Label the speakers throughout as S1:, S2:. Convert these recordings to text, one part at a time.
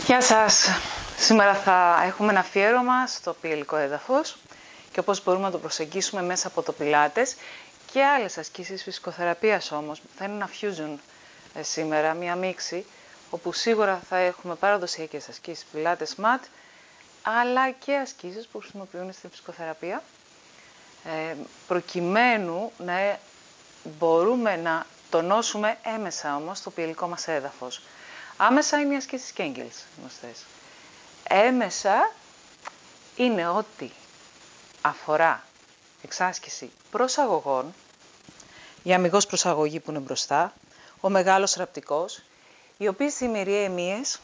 S1: Γεια σας! Σήμερα θα έχουμε ένα αφιέρωμα στο πιελικό έδαφος και όπως μπορούμε να το προσεγγίσουμε μέσα από το πιλάτες και άλλες ασκήσεις φυσικοθεραπείας όμως. Θα είναι ένα fusion σήμερα, μία μίξη, όπου σίγουρα θα έχουμε παραδοσιακές ασκήσεις πιλάτες mat, αλλά και ασκήσεις που χρησιμοποιούν στη φυσικοθεραπεία, προκειμένου να μπορούμε να τονώσουμε έμεσα όμως το πιελικό μας έδαφος. Άμεσα είναι οι ασκήσεις Kegels, γνωστές. Έμεσα είναι ό,τι αφορά εξάσκηση προσαγωγών, η αμυγός προσαγωγή που είναι μπροστά, ο μεγάλος ραπτικός, οι οποίες ημεριαιμίες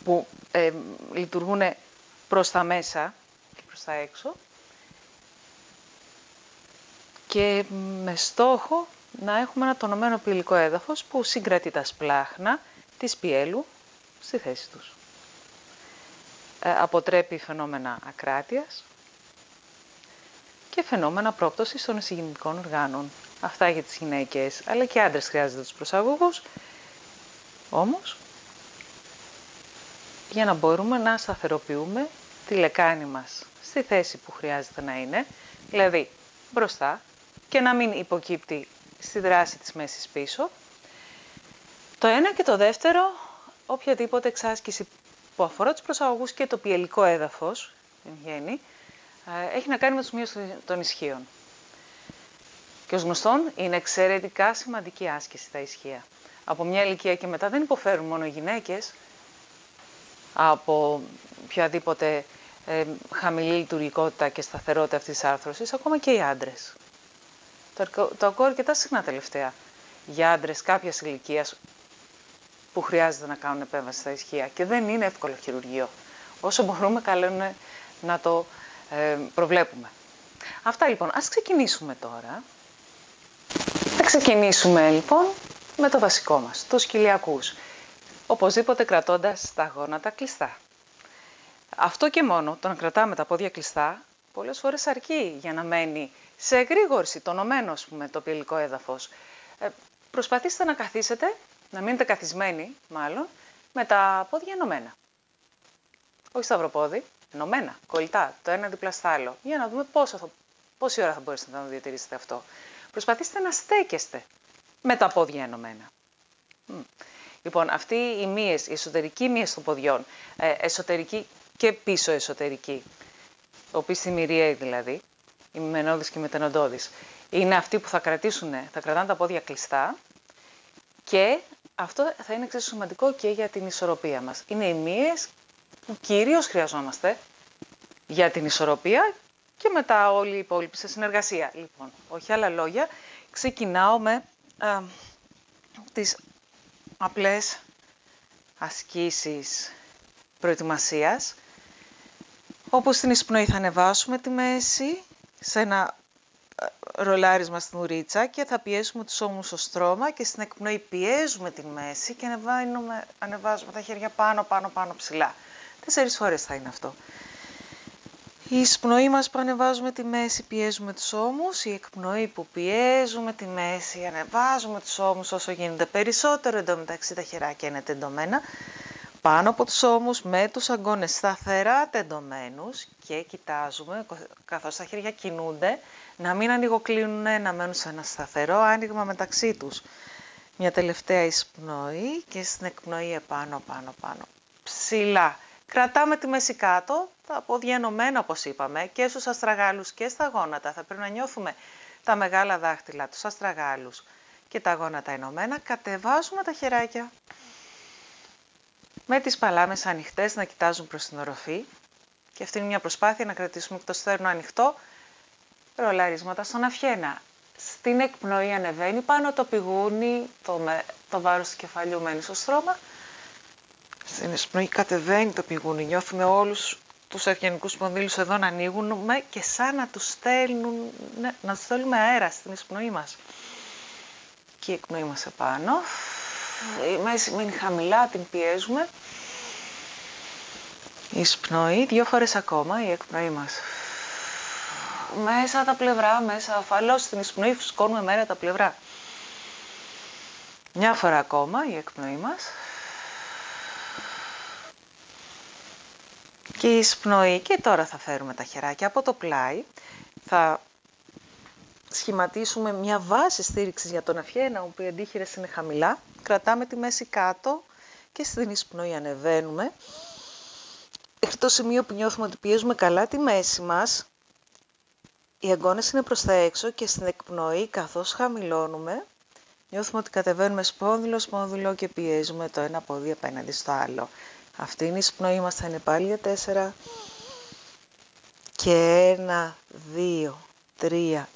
S1: που λειτουργούν προς τα μέσα και προς τα έξω και με στόχο να έχουμε ένα τονωμένο πιελικό έδαφος που συγκρατεί τα σπλάχνα της πιέλου στη θέση τους. Αποτρέπει φαινόμενα ακράτειας και φαινόμενα πρόπτωσης των εισηγηνικών οργάνων. Αυτά για τις γυναίκες, αλλά και άντρες χρειάζεται τους προσαγωγούς, όμως για να μπορούμε να σταθεροποιούμε τη λεκάνη μας στη θέση που χρειάζεται να είναι, δηλαδή μπροστά και να μην υποκύπτει στη δράση της μέσης πίσω. Το ένα και το δεύτερο, οποιαδήποτε εξάσκηση που αφορά τους προσαγωγούς και το πιελικό έδαφος, έχει να κάνει με τους μείους των ισχύων. Και ως γνωστόν είναι εξαιρετικά σημαντική άσκηση τα ισχύα. Από μια ηλικία και μετά δεν υποφέρουν μόνο οι γυναίκες από οποιαδήποτε χαμηλή λειτουργικότητα και σταθερότητα αυτής της άρθρωσης, ακόμα και οι άντρες. Το ακούω αρκετά συχνά τελευταία για άντρες κάποιας ηλικίας που χρειάζεται να κάνουν επέμβαση στα ισχύα και δεν είναι εύκολο χειρουργείο. Όσο μπορούμε καλό είναι να το προβλέπουμε. Αυτά λοιπόν, ας ξεκινήσουμε τώρα. Θα ξεκινήσουμε λοιπόν με το βασικό μας, τους κοιλιακούς. Οπωσδήποτε κρατώντας τα γόνατα κλειστά. Αυτό και μόνο, το να κρατάμε τα πόδια κλειστά, πολλές φορές αρκεί για να μένει σε εγρήγορση, τονωμένο το πιελικό έδαφος. Προσπαθήστε να καθίσετε, να μείνετε καθισμένοι μάλλον, με τα πόδια ενωμένα. Όχι σταυροπόδι, ενωμένα, κολλητά, το ένα δίπλα στο άλλο. Για να δούμε πόση ώρα θα μπορέσετε να το διατηρήσετε αυτό. Προσπαθήστε να στέκεστε με τα πόδια ενωμένα. Λοιπόν, αυτή η εσωτερική μύες των ποδιών, εσωτερική και πίσω εσωτερική, οπισθημυριαίοι δηλαδή, οι μενώδεις και οι μετενοντώδεις, είναι αυτοί που θα κρατάνε τα πόδια κλειστά και αυτό θα είναι εξίσου σημαντικό και για την ισορροπία μας. Είναι οι μύες που κυρίως χρειαζόμαστε για την ισορροπία και μετά όλοι οι υπόλοιποι σε συνεργασία. Λοιπόν, όχι άλλα λόγια, ξεκινάω με τις απλές ασκήσεις προετοιμασίας, όπου στην εισπνοή θα ανεβάσουμε τη μέση σε ένα ρολάρισμα στην ουρίτσα και θα πιέσουμε τους ώμους στο στρώμα και στην εκπνοή πιέζουμε τη μέση και ανεβάζουμε τα χέρια πάνω ψηλά. 4 φορές θα είναι αυτό. Η εισπνοή μας που ανεβάζουμε τη μέση, πιέζουμε τους ώμους. Η εκπνοή που πιέζουμε τη μέση, ανεβάζουμε τους ώμους όσο γίνεται περισσότερο. Εντωμεταξύ τα χεράκια είναι τεντωμένα πάνω από τους ώμους με τους αγκώνες σταθερά τεντωμένους και κοιτάζουμε καθώς τα χέρια κινούνται να μην ανοιγοκλίνουν, να μένουν σε ένα σταθερό άνοιγμα μεταξύ τους. Μια τελευταία εισπνοή και στην εκπνοή επάνω ψηλά. Κρατάμε τη μέση κάτω, τα πόδια ενωμένα όπως είπαμε και στους αστραγάλους και στα γόνατα. Θα πρέπει να νιώθουμε τα μεγάλα δάχτυλα, τους αστραγάλους και τα γόνατα ενωμένα. Κατεβάζουμε τα χεράκια με τις παλάμες ανοιχτές να κοιτάζουν προς την οροφή. Και αυτή είναι μια προσπάθεια να κρατήσουμε το στέρνο ανοιχτό, ρολαρίσματα στον αυχένα. Στην εκπνοή ανεβαίνει πάνω το πηγούνι, το βάρος του κεφαλιού μένει στο στρώμα. Στην εισπνοή κατεβαίνει το πηγούνι, νιώθουμε όλους τους αυγενικούς σπονδύλους εδώ να ανοίγουν και σαν να τους στέλνουμε αέρα στην εισπνοή μας. Και η εκπνοή μας επάνω. Η μέση μένει χαμηλά, την πιέζουμε. Η εισπνοή, 2 φορές ακόμα, η εκπνοή μας. Μέσα τα πλευρά, μέσα αφαλώς στην εισπνοή φουσκώνουμε μέρα τα πλευρά. Μια φορά ακόμα η εκπνοή μας. Και η εισπνοή. Και τώρα θα φέρουμε τα χεράκια από το πλάι. Θα σχηματίσουμε μια βάση στήριξης για τον αυχένα, όπου οι αντίχειρες είναι χαμηλά. Κρατάμε τη μέση κάτω και στην εισπνοή ανεβαίνουμε. Μέχρι το σημείο που νιώθουμε ότι πιέζουμε καλά τη μέση μας, οι αγκώνες είναι προς τα έξω και στην εκπνοή, καθώς χαμηλώνουμε, νιώθουμε ότι κατεβαίνουμε σπόνδυλο και πιέζουμε το ένα πόδι απέναντι στο άλλο. Αυτή είναι η εισπνοή μας, θα είναι πάλι για 4 και 1, 2, 3,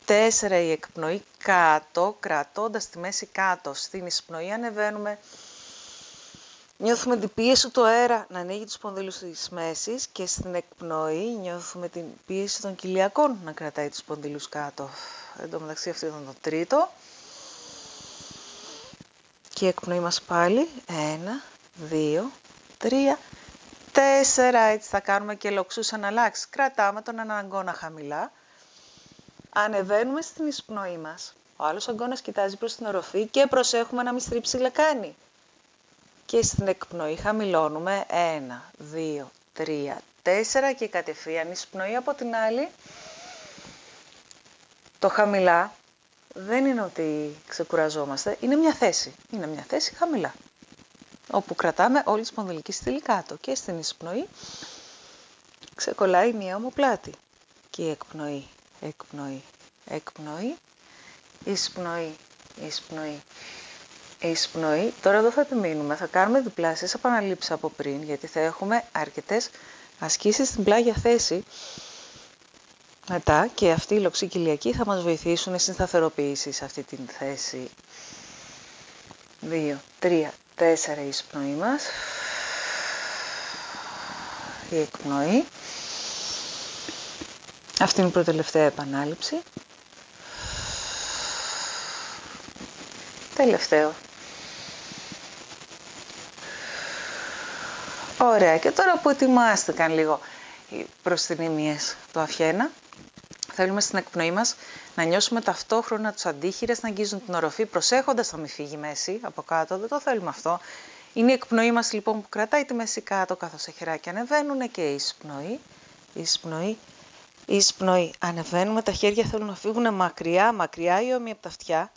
S1: 4 η εκπνοή κάτω, κρατώντας τη μέση κάτω. Στην εισπνοή ανεβαίνουμε. Νιώθουμε την πίεση του αέρα να ανοίγει τους σπονδύλους της μέσης και στην εκπνοή νιώθουμε την πίεση των κοιλιακών να κρατάει τους σπονδύλους κάτω. Εν τω μεταξύ αυτό ήταν το τρίτο. Και η εκπνοή μας πάλι. 1, 2, 3, 4. Έτσι θα κάνουμε και λοξούς αναλλάξεις. Κρατάμε τον έναν αγκώνα χαμηλά. Ανεβαίνουμε στην εισπνοή μας. Ο άλλος αγκώνας κοιτάζει προς την οροφή και προσέχουμε να μην στρίψει λεκάνη. Και στην εκπνοή χαμηλώνουμε 1, 2, 3, 4 και κατευθείαν εισπνοή από την άλλη. Το χαμηλά δεν είναι ότι ξεκουραζόμαστε, είναι μια θέση. Είναι μια θέση χαμηλά, όπου κρατάμε όλη τη σπονδυλική στήλη κάτω. Και στην εισπνοή ξεκολλάει μια ομοπλάτη. Και η εκπνοή, εκπνοή, εκπνοή, εισπνοή, εισπνοή. Εισπνοή. Τώρα εδώ θα επιμείνουμε, θα κάνουμε διπλάσιες επαναλήψεις από πριν, γιατί θα έχουμε αρκετές ασκήσεις στην πλάγια θέση μετά και αυτή η λοξή κοιλιακή θα μας βοηθήσουν στην σταθεροποίηση σε αυτή την θέση. 2, 3, 4 η εισπνοή μας, η εκπνοή. Αυτή είναι η προτελευταία επανάληψη. Τελευταίο. Ωραία, και τώρα που ετοιμάστηκαν λίγο οι προσθηνήμιες του αυχένα, θέλουμε στην εκπνοή μας να νιώσουμε ταυτόχρονα τους αντίχειρες να αγγίζουν την οροφή, προσέχοντας να μην φύγει η μέση από κάτω, δεν το θέλουμε αυτό. Είναι η εκπνοή μας λοιπόν που κρατάει τη μέση κάτω καθώς τα χεράκια ανεβαίνουν και η εισπνοή, εισπνοή, εισπνοή. Ανεβαίνουμε, τα χέρια θέλουν να φύγουν μακριά, μακριά ή όμοια από τα αυτιά.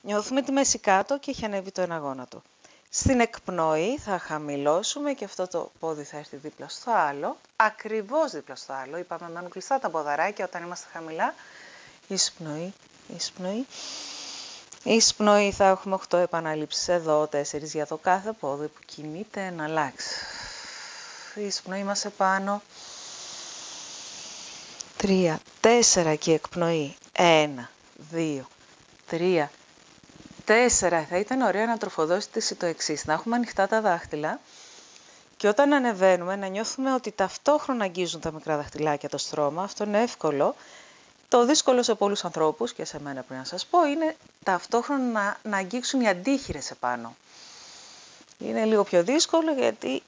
S1: Νιώθουμε τη μέση κάτω και έχει ανέβει το ένα γόνατο. Στην εκπνοή θα χαμηλώσουμε και αυτό το πόδι θα έρθει δίπλα στο άλλο, ακριβώς δίπλα στο άλλο. Είπαμε μένουν κλειστά τα ποδαράκια όταν είμαστε χαμηλά. Εισπνοή, εισπνοή. Εισπνοή θα έχουμε 8 επαναλήψεις εδώ, 4 για το κάθε πόδι που κινείται να αλλάξει. Εισπνοή μας επάνω. 3, 4 και εκπνοή. 1, 2, 3, 4. Θα ήταν ωραία να τροφοδώσετε το εξής, να έχουμε ανοιχτά τα δάχτυλα και όταν ανεβαίνουμε να νιώθουμε ότι ταυτόχρονα αγγίζουν τα μικρά δαχτυλάκια το στρώμα. Αυτό είναι εύκολο. Το δύσκολο σε πολλούς ανθρώπους και σε μένα πριν να σας πω είναι ταυτόχρονα να αγγίξουν οι αντίχειρες επάνω. Είναι λίγο πιο δύσκολο γιατί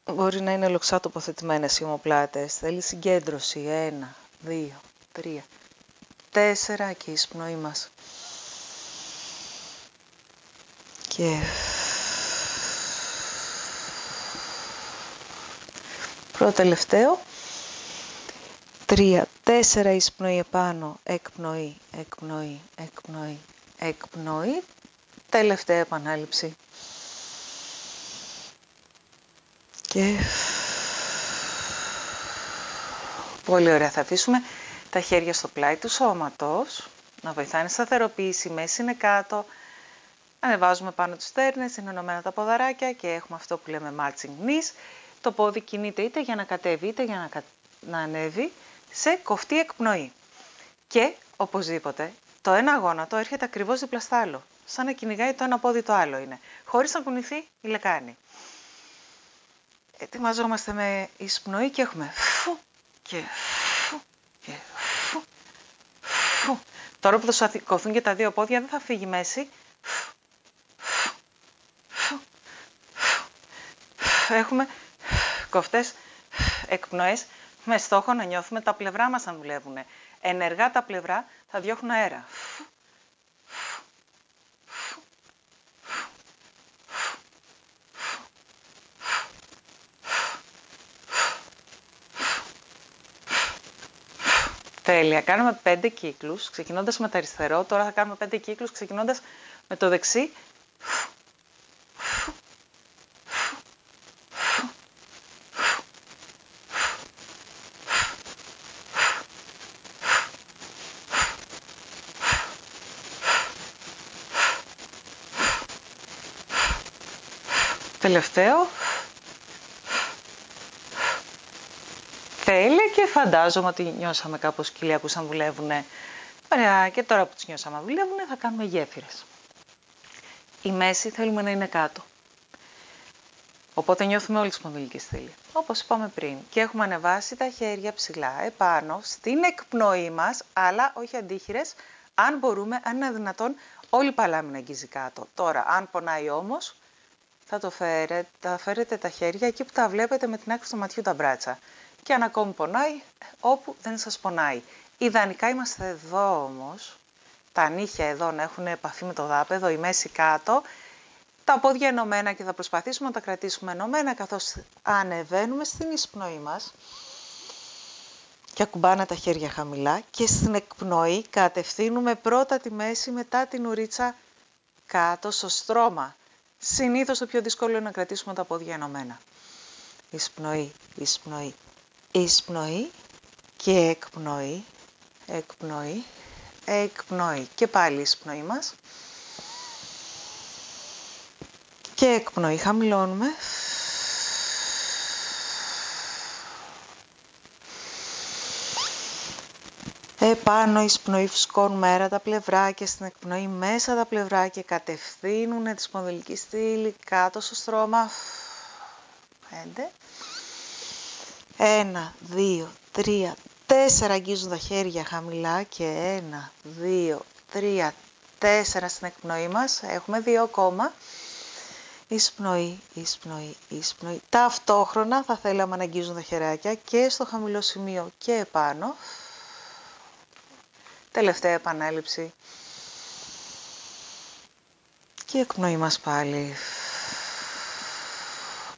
S1: μπορεί να είναι λοξά τοποθετημένες οι ομοπλάτες. Θέλει συγκέντρωση. 1, 2, 3, 4 και η εισπνοή μας. Και προτελευταίο. 3, 4 εισπνοή επάνω, εκπνοή, εκπνοή, εκπνοή, εκπνοή. Τελευταία επανάληψη. Και πολύ ωραία. Θα αφήσουμε τα χέρια στο πλάι του σώματος, να βοηθάνε σταθεροποίηση, η μέση είναι κάτω. Ανεβάζουμε πάνω τους στέρνες, είναι ενωμένα τα ποδαράκια και έχουμε αυτό που λέμε marching knees. Το πόδι κινείται είτε για να κατέβει είτε για να ανέβει σε κοφτή εκπνοή. Και οπωσδήποτε το ένα γόνατο έρχεται ακριβώς δίπλα στο άλλο. Σαν να κυνηγάει το ένα πόδι το άλλο είναι. Χωρίς να κουνηθεί η λεκάνη. Ετοιμαζόμαστε με εισπνοή και έχουμε φου και φου και φου, φου. Τώρα που θα σηκωθούν και τα δύο πόδια δεν θα φύγει η μέση. Έχουμε κοφτές εκπνοές με στόχο να νιώθουμε τα πλευρά μας να δουλεύουν. Ενεργά τα πλευρά θα διώχνουν αέρα. Τέλεια. Κάνουμε 5 κύκλους, ξεκινώντας με το αριστερό. Τώρα θα κάνουμε 5 κύκλους, ξεκινώντας με το δεξί. Τελευταίο. Τέλεια, και φαντάζομαι ότι νιώσαμε κάπως σκυλιά που σαν δουλεύουνε. Ωραία, και τώρα που τις νιώσαμε δουλεύουνε θα κάνουμε γέφυρες. Η μέση θέλουμε να είναι κάτω. Οπότε νιώθουμε όλη τη σπονδυλική στήλη, όπως είπαμε πριν. Και έχουμε ανεβάσει τα χέρια ψηλά επάνω στην εκπνοή μας, αλλά όχι αντίχειρες. Αν μπορούμε, αν είναι δυνατόν, όλη η παλάμη να αγγίζει κάτω. Τώρα, αν πονάει όμως, θα φέρετε τα χέρια εκεί που τα βλέπετε με την άκρη του ματιού τα μπράτσα. Και αν ακόμη πονάει, όπου δεν σας πονάει. Ιδανικά είμαστε εδώ όμως, τα νύχια εδώ να έχουν επαφή με το δάπεδο, η μέση κάτω, τα πόδια ενωμένα, και θα προσπαθήσουμε να τα κρατήσουμε ενωμένα καθώς ανεβαίνουμε στην εισπνοή μας και ακουμπάνε τα χέρια χαμηλά, και στην εκπνοή κατευθύνουμε πρώτα τη μέση, μετά την ουρίτσα κάτω στο στρώμα. Συνήθως το πιο δύσκολο είναι να κρατήσουμε τα πόδια ενωμένα. Εισπνοή, εισπνοή, εισπνοή και εκπνοή, εκπνοή, εκπνοή. Και πάλι εισπνοή μας. Και εκπνοή, χαμηλώνουμε. Επάνω εισπνοή, φουσκώνουμε αέρα τα πλευρά, και στην εκπνοή μέσα τα πλευρά και κατευθύνουν τη σπονδυλική στήλη κάτω στο στρώμα. 5. 1, 2, 3, 4 αγγίζουν τα χέρια χαμηλά, και 1, 2, 3, 4 στην εκπνοή μας. Έχουμε 2 ακόμα. Εισπνοή, εισπνοή, εισπνοή. Ταυτόχρονα θα θέλαμε να αγγίζουν τα χεράκια και στο χαμηλό σημείο και επάνω. Τελευταία επανάληψη. Και εκπνοή μας πάλι.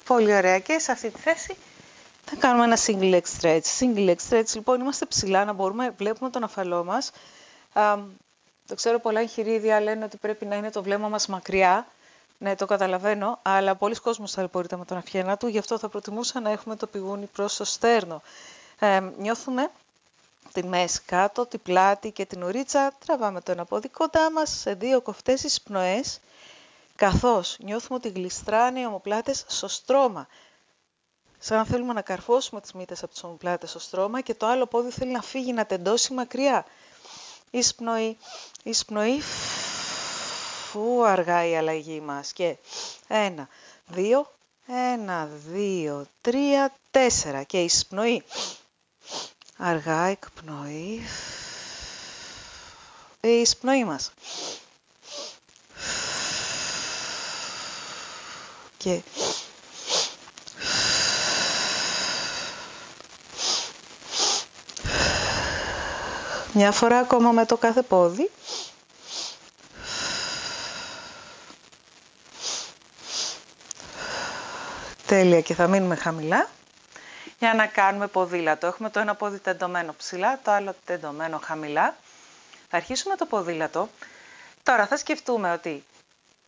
S1: Πολύ ωραία. Και σε αυτή τη θέση θα κάνουμε ένα single leg stretch. Single leg stretch, λοιπόν, είμαστε ψηλά, να μπορούμε, βλέπουμε τον αφαλό μας. Το ξέρω, πολλά εγχειρίδια λένε ότι πρέπει να είναι το βλέμμα μας μακριά. Ναι, το καταλαβαίνω, αλλά πολλοί κόσμος ταλαιπωρείται με τον αυχένα του, γι' αυτό θα προτιμούσα να έχουμε το πηγούνι προς το στέρνο. Νιώθουμε τη μέση κάτω, την πλάτη και την ουρίτσα, τραβάμε το ένα πόδι κοντά μας σε 2 κοφτές εισπνοές, καθώς νιώθουμε ότι γλιστράνε οι ομοπλάτες στο στρώμα. Σαν να θέλουμε να καρφώσουμε τις μύτες από τις ομοπλάτες στο στρώμα, και το άλλο πόδι θέλει να φύγει, να τεντώσει μακριά. Εισπνοή, εισπνοή, αργά η αλλαγή μας. Και 1, 2, 1, 2, 3, 4. Και εισπνοή. Αργά εκπνοή. Η εισπνοή μας. Και μια φορά ακόμα με το κάθε πόδι. Τέλεια, και θα μείνουμε χαμηλά για να κάνουμε ποδήλατο. Έχουμε το ένα πόδι τεντωμένο ψηλά, το άλλο τεντωμένο χαμηλά. Θα αρχίσουμε το ποδήλατο. Τώρα θα σκεφτούμε ότι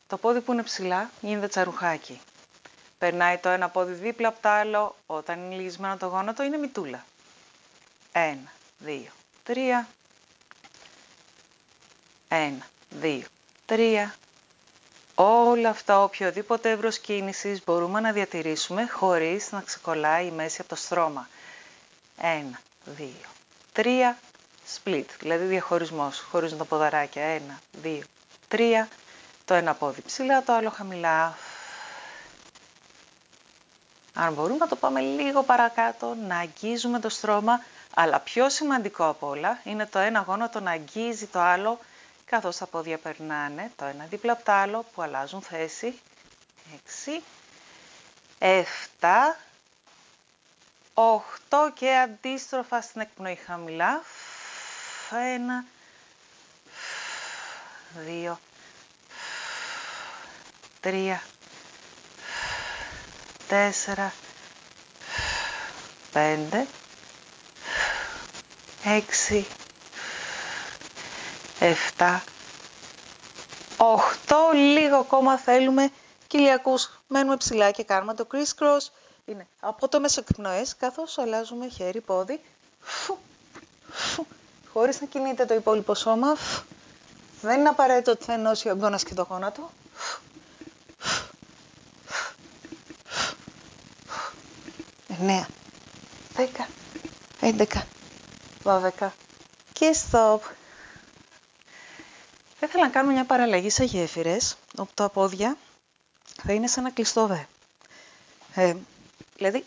S1: το πόδι που είναι ψηλά γίνεται τσαρουχάκι. Περνάει το ένα πόδι δίπλα από το άλλο, όταν είναι λυγισμένο το γόνατο είναι μητούλα. 1, 2, 3. 1, 2, 3. Όλα αυτά, οποιοδήποτε εύρος κίνησης μπορούμε να διατηρήσουμε χωρίς να ξεκολλάει η μέση από το στρώμα. 1, 2, 3, split, δηλαδή διαχωρισμός, χωρίζουν τα ποδαράκια. 1, 2, 3, το ένα πόδι ψηλά, το άλλο χαμηλά. Αν μπορούμε να το πάμε λίγο παρακάτω, να αγγίζουμε το στρώμα, αλλά πιο σημαντικό απ' όλα είναι το ένα γόνατο να αγγίζει το άλλο, καθώς τα πόδια περνάνε το ένα δίπλα από το άλλο, που αλλάζουν θέση. 6, 7, 8 και αντίστροφα στην εκπνοή χαμηλά. 1, 2, 3, 4, 5, 6, 7, 8, λίγο ακόμα θέλουμε κοιλιακούς. Μένουμε ψηλά και κάνουμε το criss-cross. Είναι από το μεσοεκπνοές, καθώς αλλάζουμε χέρι, πόδι, χωρίς να κινείται το υπόλοιπο σώμα. Δεν είναι απαραίτητο ότι θα ενώσει ο αγκώνας και το γόνατο. 9, 10, 11, 12 και stop. Θα ήθελα να κάνουμε μια παραλλαγή σε γέφυρες, όπου τα πόδια θα είναι σαν ένα κλειστό βε. Δηλαδή,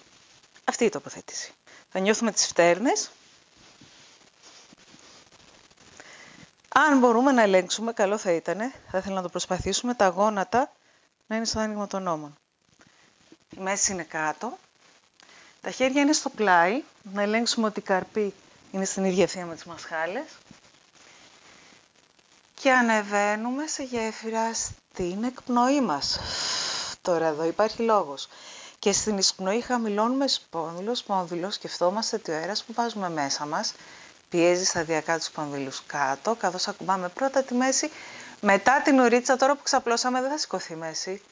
S1: αυτή η τοποθέτηση. Θα νιώθουμε τις φτέρνες. Αν μπορούμε να ελέγξουμε, καλό θα ήταν, θα ήθελα να το προσπαθήσουμε, τα γόνατα να είναι στο άνοιγμα των ώμων. Η μέση είναι κάτω. Τα χέρια είναι στο πλάι, να ελέγξουμε ότι η καρπή είναι στην ίδια ευθεία με τις μασχάλες. Και ανεβαίνουμε σε γέφυρα στην εκπνοή μας. Τώρα εδώ υπάρχει λόγος. Και στην εισπνοή χαμηλώνουμε σπόνδυλο, σκεφτόμαστε ότι ο αέρας που βάζουμε μέσα μας πιέζει σταδιακά τους σπονδύλους κάτω, καθώς ακουμπάμε πρώτα τη μέση, μετά την ουρίτσα. Τώρα που ξαπλώσαμε δεν θα σηκωθεί η μέση.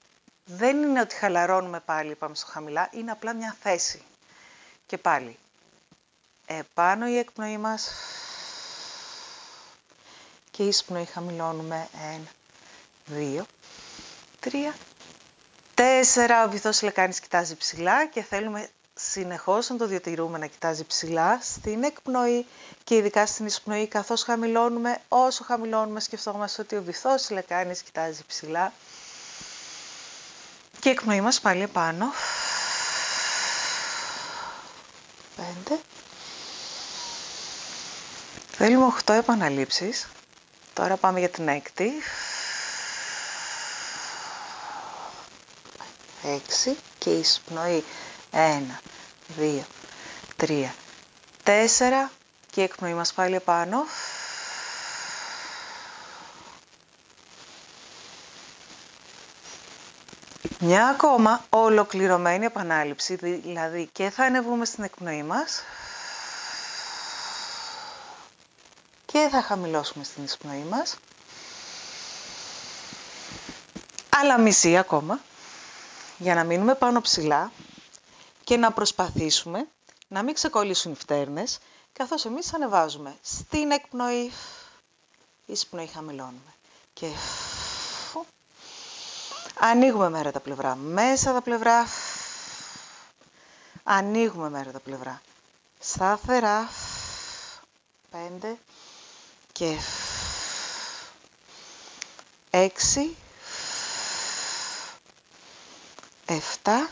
S1: Δεν είναι ότι χαλαρώνουμε πάλι, πάμε στο χαμηλά, είναι απλά μια θέση. Και πάλι, επάνω η εκπνοή μας και η εισπνοή χαμηλώνουμε. 1, 2, 3, 4. Ο βυθός λεκάνης κοιτάζει ψηλά και θέλουμε συνεχώς να το διατηρούμε να κοιτάζει ψηλά στην εκπνοή και ειδικά στην εισπνοή, καθώς χαμηλώνουμε. Όσο χαμηλώνουμε σκεφτόμαστε ότι ο βυθός λεκάνης κοιτάζει ψηλά και η εκπνοή μας πάλι επάνω. 5. Θέλουμε 8 επαναλήψεις. Τώρα πάμε για την έκτη. 6 και η εισπνοή. 1, 2, 3, 4 και η εκπνοή μας πάλι επάνω. Μια ακόμα ολοκληρωμένη επανάληψη, δηλαδή και θα ανεβούμε στην εκπνοή μας και θα χαμηλώσουμε στην εισπνοή μας. Άλλα μισή ακόμα, για να μείνουμε πάνω ψηλά και να προσπαθήσουμε να μην ξεκολλήσουν οι φτέρνες, καθώς εμείς ανεβάζουμε στην εκπνοή, εισπνοή χαμηλώνουμε και ανοίγουμε μέρα τα πλευρά, μέσα τα πλευρά, ανοίγουμε μέρα τα πλευρά, σταθερά, 5 και 6, 7,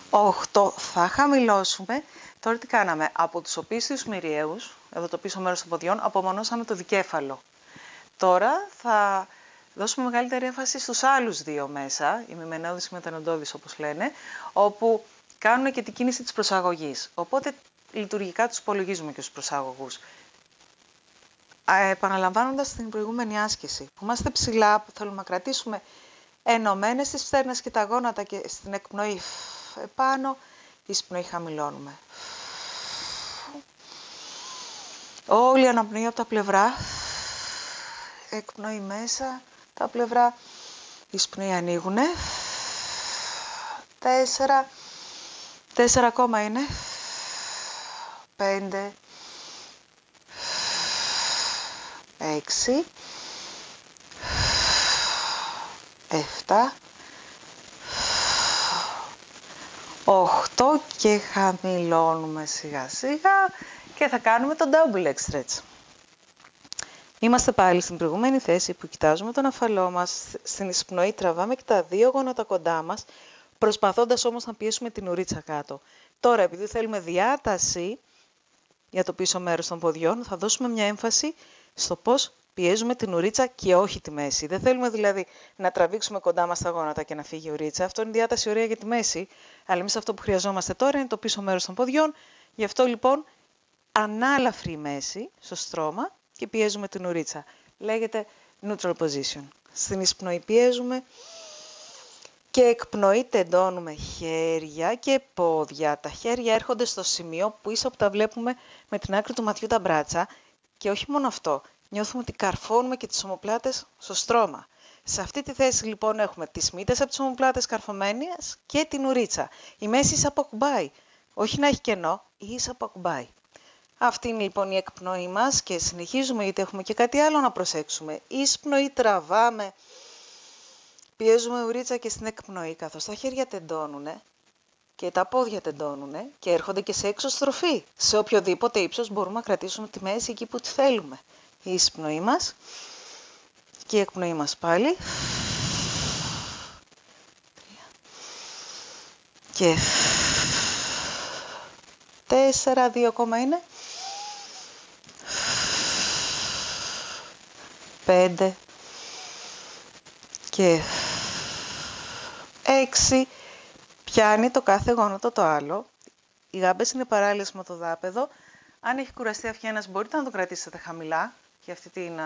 S1: 8, θα χαμηλώσουμε. Τώρα τι κάναμε, από τους οπίσθιους μυριαίους, εδώ το πίσω μέρος των ποδιών, απομονώσαμε το δικέφαλο. Τώρα θα δώσουμε μεγαλύτερη έμφαση στους άλλους δύο μέσα, οι μημενώδεις και μετανοντώδεις όπως λένε, όπου κάνουν και την κίνηση της προσαγωγής. Οπότε λειτουργικά τους υπολογίζουμε και στους προσαγωγούς. Επαναλαμβάνοντας την προηγούμενη άσκηση, που είμαστε ψηλά, που θέλουμε να κρατήσουμε ενωμένες τις φτέρνες και τα γόνατα και στην εκπνοή επάνω, η εισπνοή χαμηλώνουμε. Όλη η αναπνοή από τα πλευρά, εκπνοή μέσα, τα πλευρά, η εισπνοή ανοίγουνε. 4, 4 ακόμα είναι. 5, 6, 7, 8 και χαμηλώνουμε σιγά σιγά και θα κάνουμε το double leg stretch. Είμαστε πάλι στην προηγούμενη θέση που κοιτάζουμε τον αφαλό μας, στην εισπνοή τραβάμε και τα δύο γόνατα κοντά μας, προσπαθώντας όμως να πιέσουμε την ουρίτσα κάτω. Τώρα, επειδή θέλουμε διάταση για το πίσω μέρος των ποδιών, θα δώσουμε μια έμφαση στο πώς πιέζουμε την ουρίτσα και όχι τη μέση. Δεν θέλουμε δηλαδή να τραβήξουμε κοντά μας τα γόνατα και να φύγει η ουρίτσα. Αυτό είναι διάταση ωραία για τη μέση, αλλά εμείς αυτό που χρειαζόμαστε τώρα είναι το πίσω μέρος των ποδιών. Γι' αυτό λοιπόν ανάλαφρη η μέση στο στρώμα και πιέζουμε την ουρίτσα. Λέγεται neutral position. Στην εισπνοή πιέζουμε Και εκπνοή τεντώνουμε χέρια και πόδια. Τα χέρια έρχονται στο σημείο που ίσα που τα βλέπουμε με την άκρη του ματιού τα μπράτσα. Και όχι μόνο αυτό, νιώθουμε ότι καρφώνουμε και τις ομοπλάτες στο στρώμα. Σε αυτή τη θέση λοιπόν έχουμε τις μύτες από τις ομοπλάτες καρφωμένες και την ουρίτσα. Η μέση ίσα που ακουμπάει. Όχι να έχει κενό, ίσα που ακουμπάει. Αυτή είναι λοιπόν η εκπνοή μας και συνεχίζουμε γιατί έχουμε και κάτι άλλο να προσέξουμε. Εισπνοή τραβάμε, πιέζουμε ουρίτσα και στην εκπνοή καθώς τα χέρια τεντώνουνε και τα πόδια τεντώνουνε και έρχονται και σε έξω στροφή. Σε οποιοδήποτε ύψος μπορούμε να κρατήσουμε τη μέση εκεί που τη θέλουμε. Η εισπνοή μας και η εκπνοή μας πάλι. Και 4, 2 ακόμα είναι. 5 και 6. Πιάνει το κάθε γόνατο το άλλο. Οι γάμπες είναι παράλληλες με το δάπεδο. Αν έχει κουραστεί αυχένας μπορείτε να το κρατήσετε χαμηλά για αυτή την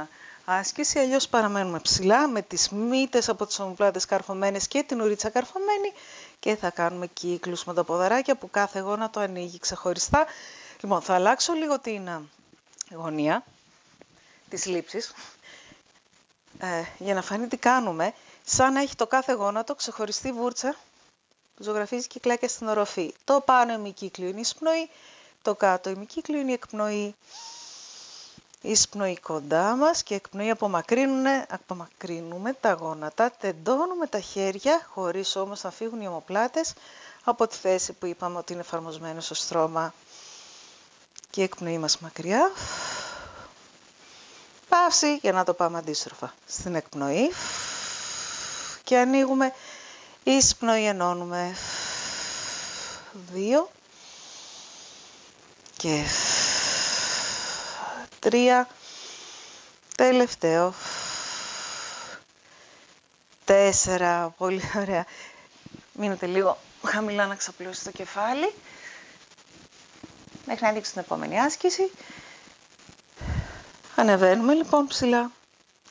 S1: άσκηση. Αλλιώς παραμένουμε ψηλά με τις μύτες από τις ομοπλάτες καρφωμένες και την ουρίτσα καρφωμένη και θα κάνουμε κύκλους με τα ποδαράκια που κάθε γόνατο ανοίγει ξεχωριστά. Λοιπόν, θα αλλάξω λίγο την γωνία της λήψης για να φανεί τι κάνουμε. Σαν να έχει το κάθε γόνατο ξεχωριστή βούρτσα που ζωγραφίζει κυκλάκια στην οροφή. Το πάνω ημικύκλιο είναι η εισπνοή, το κάτω ημικύκλιο είναι η εκπνοή. Η εισπνοή κοντά μας και εκπνοή απομακρύνουμε τα γόνατα, τεντώνουμε τα χέρια χωρίς όμως να φύγουν οι ομοπλάτες από τη θέση που είπαμε ότι είναι εφαρμοσμένο στο στρώμα. Και η εκπνοή μας μακριά. Παύση για να το πάμε αντίστροφα. Στην εκπνοή και ανοίγουμε, εισπνοή ενώνουμε 2 και 3, τελευταίο 4, πολύ ωραία. Μείνετε λίγο χαμηλά να ξαπλώσετε το κεφάλι μέχρι να ανοίξει την επόμενη άσκηση. Ανεβαίνουμε λοιπόν ψηλά,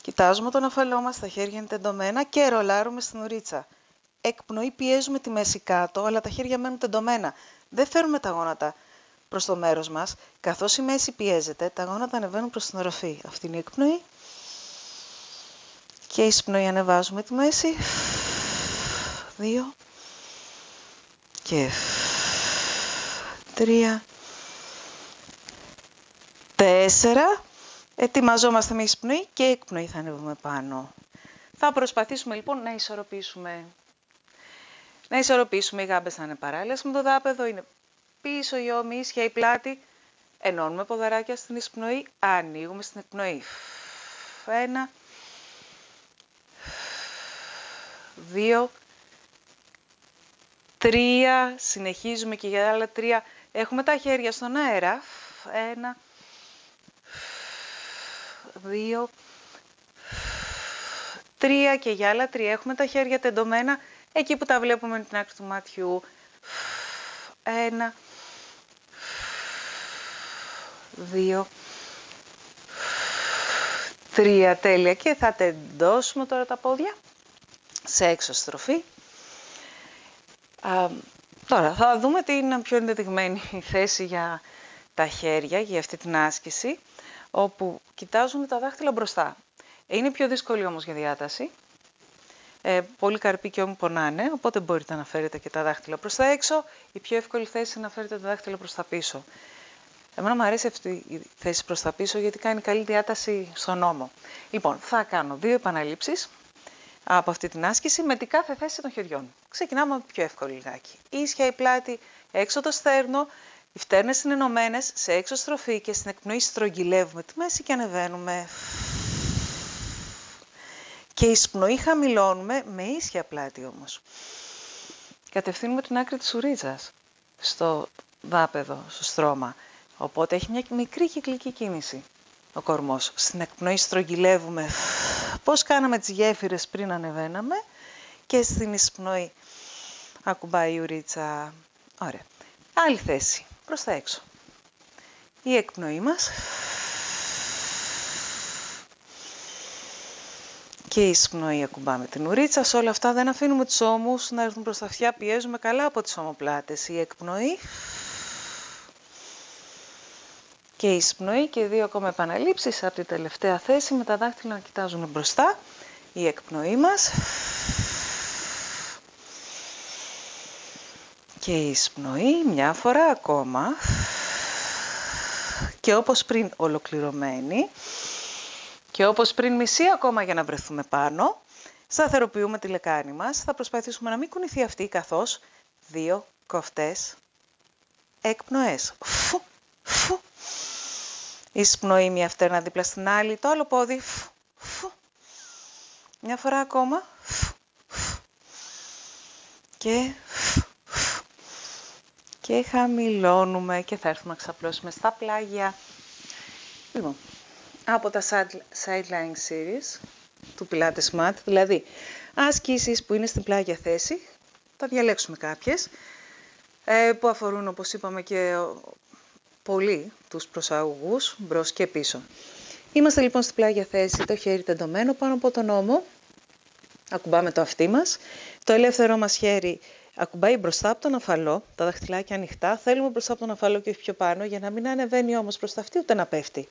S1: κοιτάζουμε τον αφαλό μας, τα χέρια είναι τεντωμένα και ρολάρουμε στην ουρίτσα. Εκπνοή πιέζουμε τη μέση κάτω, αλλά τα χέρια μένουν τεντωμένα. Δεν φέρουμε τα γόνατα προς το μέρος μας. Καθώς η μέση πιέζεται, τα γόνατα ανεβαίνουν προς την οροφή. Αυτή είναι η εκπνοή. Και η εισπνοή ανεβάζουμε τη μέση. 2 και 3, 4. Ετοιμαζόμαστε με εισπνοή και εκπνοή θα ανέβουμε πάνω. Θα προσπαθήσουμε λοιπόν να ισορροπήσουμε. Να ισορροπήσουμε, οι γάμπες θα είναι παράλληλες με το δάπεδο, είναι πίσω η ώμη, ίσια η πλάτη. Ενώνουμε ποδαράκια στην εισπνοή, ανοίγουμε στην εκπνοή. 1, 2, 3, συνεχίζουμε και για άλλα 3. Έχουμε τα χέρια στον αέρα. 1, 2, 3 και για άλλα 3. Έχουμε τα χέρια τεντωμένα εκεί που τα βλέπουμε με την άκρη του ματιού. 1, 2, 3, τέλεια. Και θα τεντώσουμε τώρα τα πόδια σε έξω στροφή. Τώρα θα δούμε τι είναι πιο ενδεδειγμένη η θέση για τα χέρια, για αυτή την άσκηση, όπου κοιτάζουμε τα δάχτυλα μπροστά. Είναι πιο δύσκολη όμως για διάταση. Πολύ καρποί και ώμοι πονάνε, οπότε μπορείτε να φέρετε και τα δάχτυλα προς τα έξω. Η πιο εύκολη θέση είναι να φέρετε τα δάχτυλα προς τα πίσω. Εμένα μου αρέσει αυτή η θέση προς τα πίσω γιατί κάνει καλή διάταση στον ώμο. Λοιπόν, θα κάνω 2 επαναλήψεις από αυτή την άσκηση με την κάθε θέση των χεριών. Ξεκινάμε από πιο εύκολη λιγάκι. Ίσια η πλάτη, έξω το στέρνο, οι φτέρνες είναι ενωμένες, σε έξω στροφή και στην εκπνοή στρογγυλεύουμε τη μέση και ανεβαίνουμε. Και εισπνοή χαμηλώνουμε με ίσια πλάτη όμως. Κατευθύνουμε την άκρη της ουρίτσας στο δάπεδο, στο στρώμα. Οπότε έχει μια μικρή κυκλική κίνηση ο κορμός. Στην εκπνοή στρογγυλεύουμε πώς κάναμε τις γέφυρες πριν ανεβαίναμε και στην εισπνοή ακουμπάει η ουρίτσα. Ωραία. Άλλη θέση, προς τα έξω. Η εκπνοή μας. Και εισπνοή, ακουμπάμε την ουρίτσα. Σε όλα αυτά δεν αφήνουμε τους ώμους να έρθουν προς τα αυτιά, πιέζουμε καλά από τις ομοπλάτες. Η εκπνοή και η εισπνοή και 2 ακόμα επαναλήψεις από την τελευταία θέση με τα δάχτυλα να κοιτάζουν μπροστά. Η εκπνοή μας και η εισπνοή μια φορά ακόμα και όπως πριν ολοκληρωμένη και όπως πριν μισή ακόμα για να βρεθούμε πάνω. Σταθεροποιούμε τη λεκάνη μας. Θα προσπαθήσουμε να μην κουνηθεί αυτή καθώς 2 κοφτές εκπνοές. Φου, φου. Εισπνοή μια φτέρνα δίπλα στην άλλη, το άλλο πόδι. Φου, φου. Μια φορά ακόμα. Φου, φου. Και, φου, φου. Και χαμηλώνουμε και θα έρθουμε να ξαπλώσουμε στα πλάγια. Λοιπόν, από τα Side-Lying Series του Pilates Mat, δηλαδή ασκήσεις που είναι στην πλάγια θέση, θα διαλέξουμε κάποιες που αφορούν, όπως είπαμε, και πολύ τους προσαγωγούς μπρος και πίσω. Είμαστε λοιπόν στην πλάγια θέση, το χέρι τεντωμένο πάνω από τον ώμο, ακουμπάμε το αυτί μας, το ελεύθερό μας χέρι ακουμπάει μπροστά από τον αφαλό, τα δαχτυλάκια ανοιχτά, θέλουμε μπροστά από τον αφαλό και όχι πιο πάνω, για να μην ανεβαίνει όμως προς τα αυτί ούτε να πέφτει.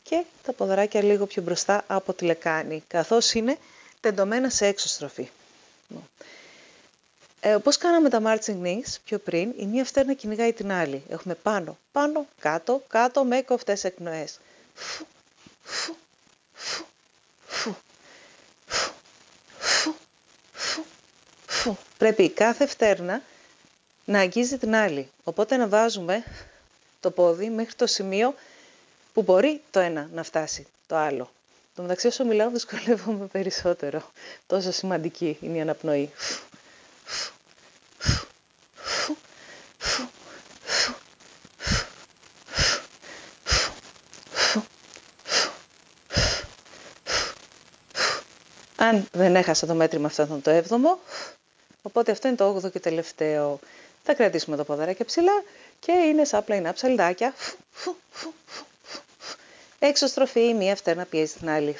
S1: Και τα ποδαράκια λίγο πιο μπροστά από τη λεκάνη, καθώς είναι τεντωμένα σε έξωστροφη. Όπως κάναμε τα marching knees πιο πριν, η μία φτέρνα κυνηγάει την άλλη. Έχουμε πάνω, πάνω, κάτω, κάτω με κοφτές εκπνοές. Φου, φου, φου, φου, φου, φου, φου, φου. Πρέπει κάθε φτέρνα να αγγίζει την άλλη. Οπότε να βάζουμε το πόδι μέχρι το σημείο που μπορεί το ένα να φτάσει το άλλο. Το μεταξύ όσο μιλάω δυσκολεύομαι περισσότερο. Τόσο σημαντική είναι η αναπνοή. Αν δεν έχασα το μέτρημα, αυτό ήταν το 7ο, οπότε αυτό είναι το 8ο και τελευταίο. Θα κρατήσουμε το ποδαράκι ψηλά και είναι σαν πλαϊνά ψαλιδάκια. Έξω στροφή, μία φτέρνα πιέζει την άλλη.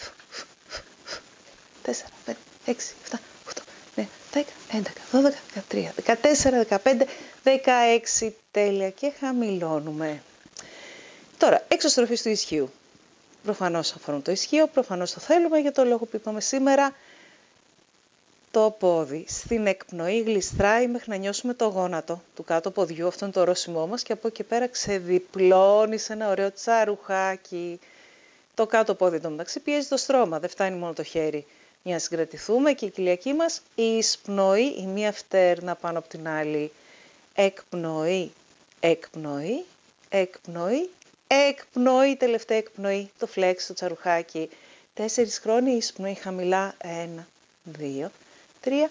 S1: 4, 5, 6, 7, 8, 9, 10, 11, 12, 13, 14, 15, 16, τέλεια και χαμηλώνουμε. Τώρα, έξω στροφή του ισχύου. Προφανώς αφορούν το ισχύο, προφανώς το θέλουμε για το λόγο που είπαμε σήμερα. Το πόδι στην εκπνοή γλιστράει μέχρι να νιώσουμε το γόνατο του κάτω ποδιού, αυτό είναι το ορόσημό μας και από εκεί πέρα ξεδιπλώνει σε ένα ωραίο τσαρουχάκι. Το κάτω πόδι το μεταξύ πιέζει το στρώμα, δεν φτάνει μόνο το χέρι. Για να συγκρατηθούμε και η κοιλιακή μας εισπνοή, η μία φτέρνα πάνω από την άλλη. Εκπνοή, εκπνοή, εκπνοή, εκπνοή, τελευταία εκπνοή, το flex, το τσαρουχάκι. 4 χρόνοι εισπνοή χαμηλά, 1, 2, 3,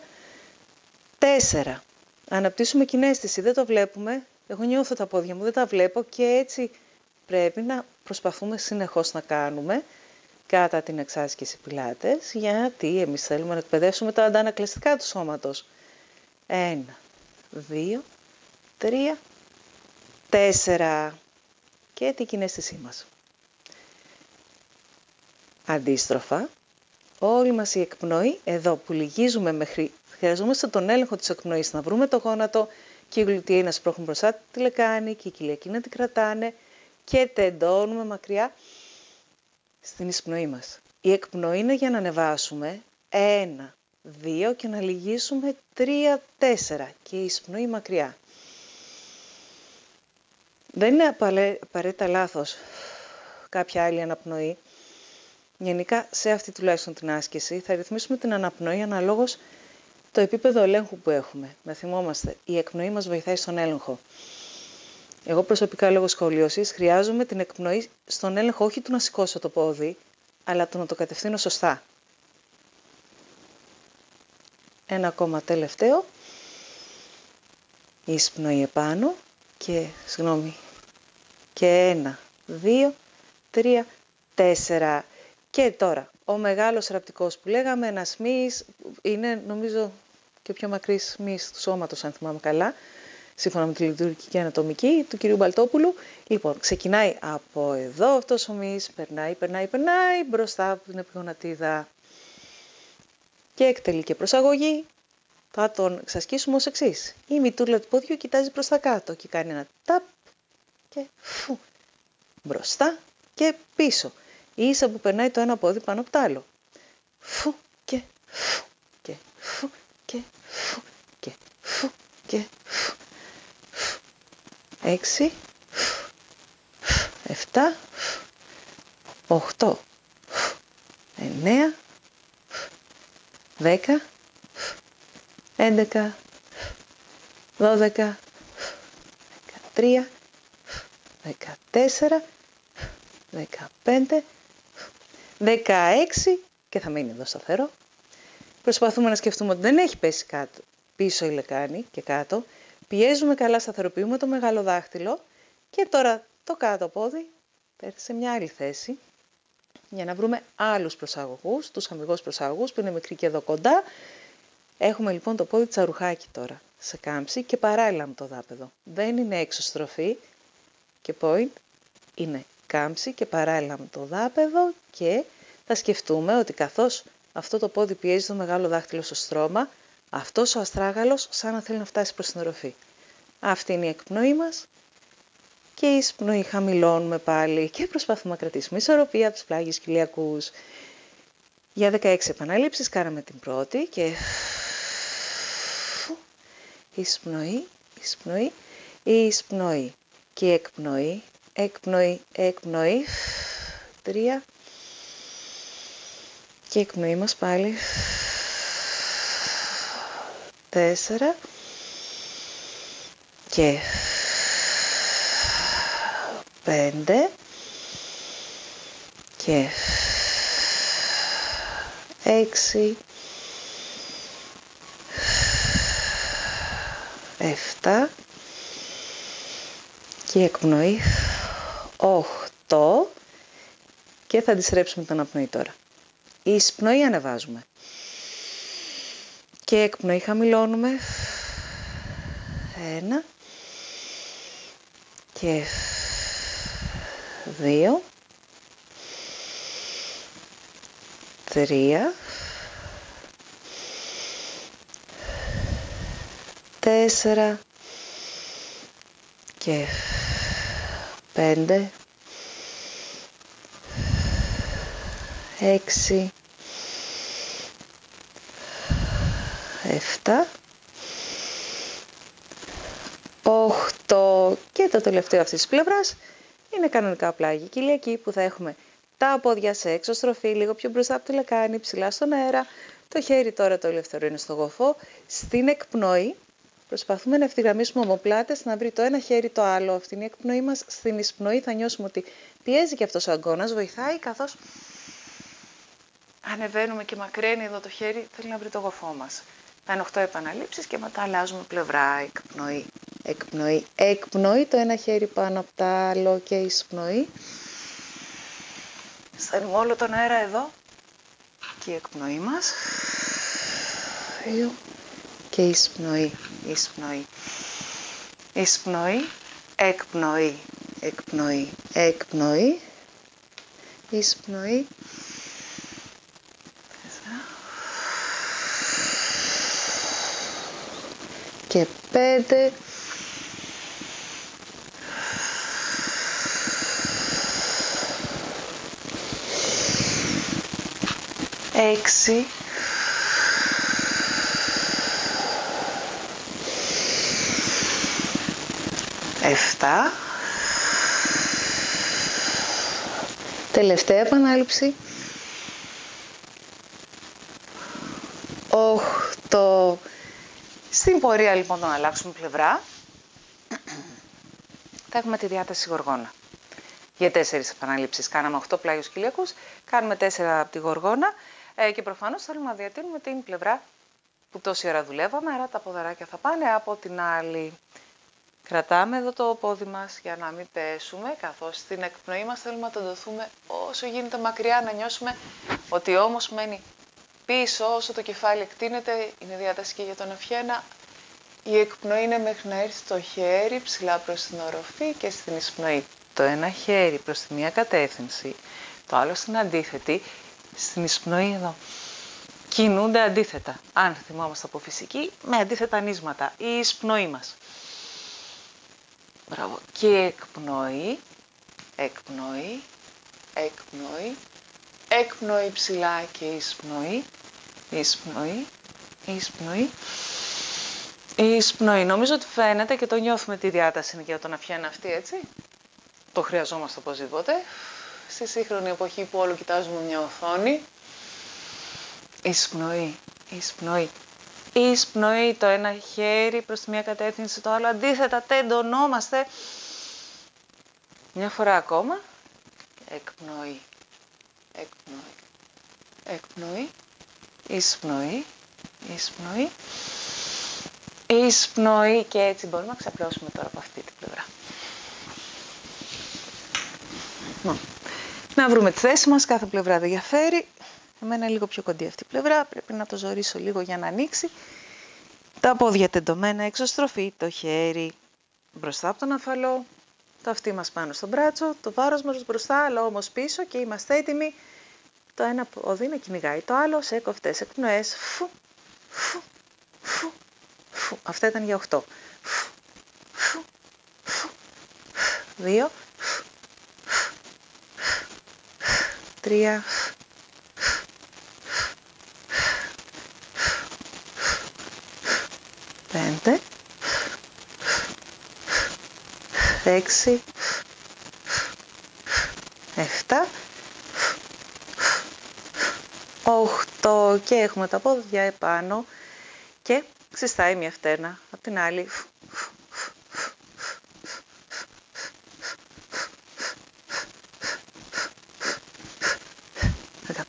S1: 4. Αναπτύσσουμε κοιναίσθηση, δεν το βλέπουμε. Εγώ νιώθω τα πόδια μου, δεν τα βλέπω και έτσι πρέπει να προσπαθούμε συνεχώς να κάνουμε κατά την εξάσκηση πιλάτες, γιατί εμείς θέλουμε να εκπαιδεύσουμε τα αντανακλαστικά του σώματος. 1, 2, 3, 4 και την κοιναίσθησή μας. Αντίστροφα, όλη μας η εκπνοή, εδώ που λυγίζουμε μέχρι, χρειαζόμαστε τον έλεγχο της εκπνοής, να βρούμε το γόνατο και οι γλουτιαίοι να σπρώχνουν μπροστά τη λεκάνη και οι κοιλιακοί να την κρατάνε και τεντώνουμε μακριά στην εισπνοή μας. Η εκπνοή είναι για να ανεβάσουμε 1, 2 και να λυγίσουμε 3, 4 και η εισπνοή μακριά. Δεν είναι απαραίτητα λάθος κάποια άλλη αναπνοή. Γενικά σε αυτή τουλάχιστον την άσκηση θα ρυθμίσουμε την αναπνοή αναλόγως το επίπεδο ελέγχου που έχουμε. Να θυμόμαστε, η εκπνοή μας βοηθάει στον έλεγχο. Εγώ προσωπικά λόγω σχολίωσης χρειάζομαι την εκπνοή στον έλεγχο όχι του να σηκώσω το πόδι, αλλά του να το κατευθύνω σωστά. Ένα ακόμα τελευταίο. Η εισπνοή επάνω και, και 1, 2, 3, 4. Και τώρα, ο μεγάλος ραπτικός που λέγαμε, ένας μυς, είναι νομίζω και ο πιο μακρύς μυς του σώματος, αν θυμάμαι καλά, σύμφωνα με τη λειτουργική ανατομική του κυρίου Μπαλτόπουλου. Λοιπόν, ξεκινάει από εδώ αυτός ο μυς, περνάει μπροστά από την επιγονατίδα. Και εκτελεί και προσαγωγή. Θα τον εξασκήσουμε ως εξής. Η μητούλα του ποδιού κοιτάζει προς τα κάτω και κάνει ένα ταπ και φου. Μπροστά και πίσω. Ίσα που περνάει το ένα πόδι πάνω από το άλλο. Φου και φου και φου και φου και φου και φου. 6, 7, 8, 9, 10, 11, 12, 13, 14, 15, 16 και θα μείνει εδώ σταθερό. Προσπαθούμε να σκεφτούμε ότι δεν έχει πέσει κάτω, πίσω η λεκάνη και κάτω. Πιέζουμε καλά, σταθεροποιούμε το μεγάλο δάχτυλο και τώρα το κάτω πόδι πέφτει σε μια άλλη θέση για να βρούμε άλλους προσαγωγούς, τους αμυγός προσαγωγούς που είναι μικροί και εδώ κοντά. Έχουμε λοιπόν το πόδι τσαρουχάκι τώρα σε κάμψη και παράλληλα με το δάπεδο. Δεν είναι έξω στροφή και point, είναι κάμψη και παράλληλα με το δάπεδο και θα σκεφτούμε ότι καθώς αυτό το πόδι πιέζει το μεγάλο δάχτυλο στο στρώμα, αυτός ο αστράγαλος σαν να θέλει να φτάσει προς την οροφή. Αυτή είναι η εκπνοή μας και η εισπνοή χαμηλώνουμε πάλι και προσπαθούμε να κρατήσουμε ισορροπία από τους πλάγιους κοιλιακούς. Για 16 επαναλήψεις κάναμε την πρώτη και εισπνοή, εισπνοή, εισπνοή και εκπνοή, εκπνοή, εκπνοή, 3 και εκπνοή μας πάλι, 4 και 5 και 6, 7 και εκπνοή 8 και θα αντιστρέψουμε την αναπνοή τώρα. Η εισπνοή ανεβάζουμε και εκπνοή χαμηλώνουμε 1 και 2, 3, 4 και 5, 6, 7, 8 και το τελευταίο αυτής της πλευράς είναι κανονικά πλάγιοι κοιλιακοί που θα έχουμε τα πόδια σε έξω στροφή, λίγο πιο μπροστά από τη λεκάνη, ψηλά στον αέρα. Το χέρι τώρα το ελεύθερο είναι στο γοφό. Στην εκπνοή προσπαθούμε να ευθυγραμμίσουμε ομοπλάτες, να βρει το ένα χέρι το άλλο. Αυτή είναι η εκπνοή μας. Στην εισπνοή θα νιώσουμε ότι πιέζει και αυτός ο αγκώνας, βοηθάει καθώς ανεβαίνουμε και μακραίνει εδώ το χέρι, θέλει να βρει το γοφό μας. Θα είναι 8 επαναλήψεις και μετά αλλάζουμε πλευρά, εκπνοή, εκπνοή, εκπνοή, το ένα χέρι πάνω από το άλλο και εισπνοή. Στέλνουμε όλο τον αέρα εδώ και η εκπνοή μας. Και εισπνοή, εισπνοή, εισπνοή, εκπνοή, εκπνοή, εκπνοή, εισπνοή. Και 5 6 7 τελευταία επανάληψη 8. Στην πορεία λοιπόν να αλλάξουμε πλευρά θα έχουμε τη διάταση γοργόνα. Για 4 επαναλήψεις κάναμε 8 πλάγιους κοιλιακούς, κάνουμε 4 από τη γοργόνα και προφανώς θέλουμε να διατηρούμε την πλευρά που τόση ώρα δουλεύαμε, άρα τα ποδαράκια θα πάνε από την άλλη. Κρατάμε εδώ το πόδι μας για να μην πέσουμε, καθώς στην εκπνοή μας θέλουμε να τεντωθούμε όσο γίνεται μακριά, να νιώσουμε ότι όμως μένει πίσω όσο το κεφάλι εκτείνεται, είναι διάταση και για τον ευχένα. Η εκπνοή είναι μέχρι να έρθει το χέρι ψηλά προς την οροφή και στην εισπνοή το ένα χέρι προς τη μία κατεύθυνση, το άλλο στην αντίθετη, στην εισπνοή εδώ. κινούνται αντίθετα. Αν θυμόμαστε από φυσική, με αντίθετα νίσματα. Η εισπνοή μας. Μπράβο. Και εκπνοή, εκπνοή, εκπνοή, εκπνοή ψηλά και εισπνοή, εισπνοή, εισπνοή, εισπνοή. Νομίζω ότι φαίνεται και το νιώθουμε τη διάταση είναι και όταν αφιάνει αυτή, έτσι. Το χρειαζόμαστε οπωσδήποτε. Στη σύγχρονη εποχή που όλο κοιτάζουμε μια οθόνη. Εισπνοή, εισπνοή. Εισπνοή, το ένα χέρι προς τη μία κατεύθυνση, το άλλο αντίθετα, τεντωνόμαστε. Μια φορά ακόμα. Εκπνοή, εκπνοή, εκπνοή, εισπνοή, εισπνοή, εισπνοή. Και έτσι μπορούμε να ξαπλώσουμε τώρα από αυτή την πλευρά. Να βρούμε τη θέση μας, κάθε πλευρά διαφέρει. Εμένα λίγο πιο κοντή αυτή η πλευρά, πρέπει να το ζωρίσω λίγο για να ανοίξει. Τα πόδια τεντωμένα, εξωστροφή, το χέρι μπροστά από τον αφαλό, το αυτί μας πάνω στο μπράτσο, το βάρος μας μπροστά, αλλά όμως πίσω και είμαστε έτοιμοι το ένα πόδι να κυνηγάει το άλλο σε κοφτές εκπνοές. Φου, φου, φου, φου. Αυτά ήταν για 8. Φου, φου, φου, 2, 3, 5, 6, 7, 8 και έχουμε τα πόδια επάνω και ξυστάει μια φτέρνα από την άλλη.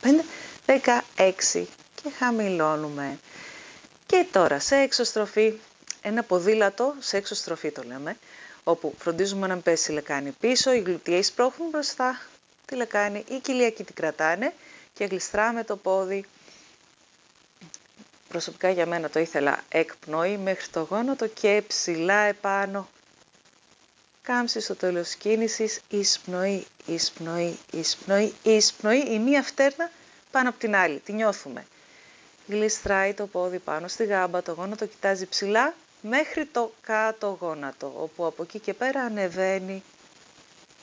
S1: 15, 16 και χαμηλώνουμε. Και τώρα σε εξωστροφή, ένα ποδήλατο σε εξωστροφή το λέμε, όπου φροντίζουμε να μην πέσει η λεκάνη πίσω, οι γλουτιές σπρώχνουν μπροστά τη λεκάνη, οι κοιλιακοί την κρατάνε και γλιστράμε το πόδι. Προσωπικά για μένα το ήθελα εκπνοή μέχρι το γόνατο και ψηλά επάνω. Κάμψη στο τέλος κίνησης, εισπνοή, εισπνοή, εισπνοή, εισπνοή, η μία φτέρνα πάνω από την άλλη, τη νιώθουμε. Γλιστράει το πόδι πάνω στη γάμπα, το γόνατο κοιτάζει ψηλά μέχρι το κάτω γόνατο, όπου από εκεί και πέρα ανεβαίνει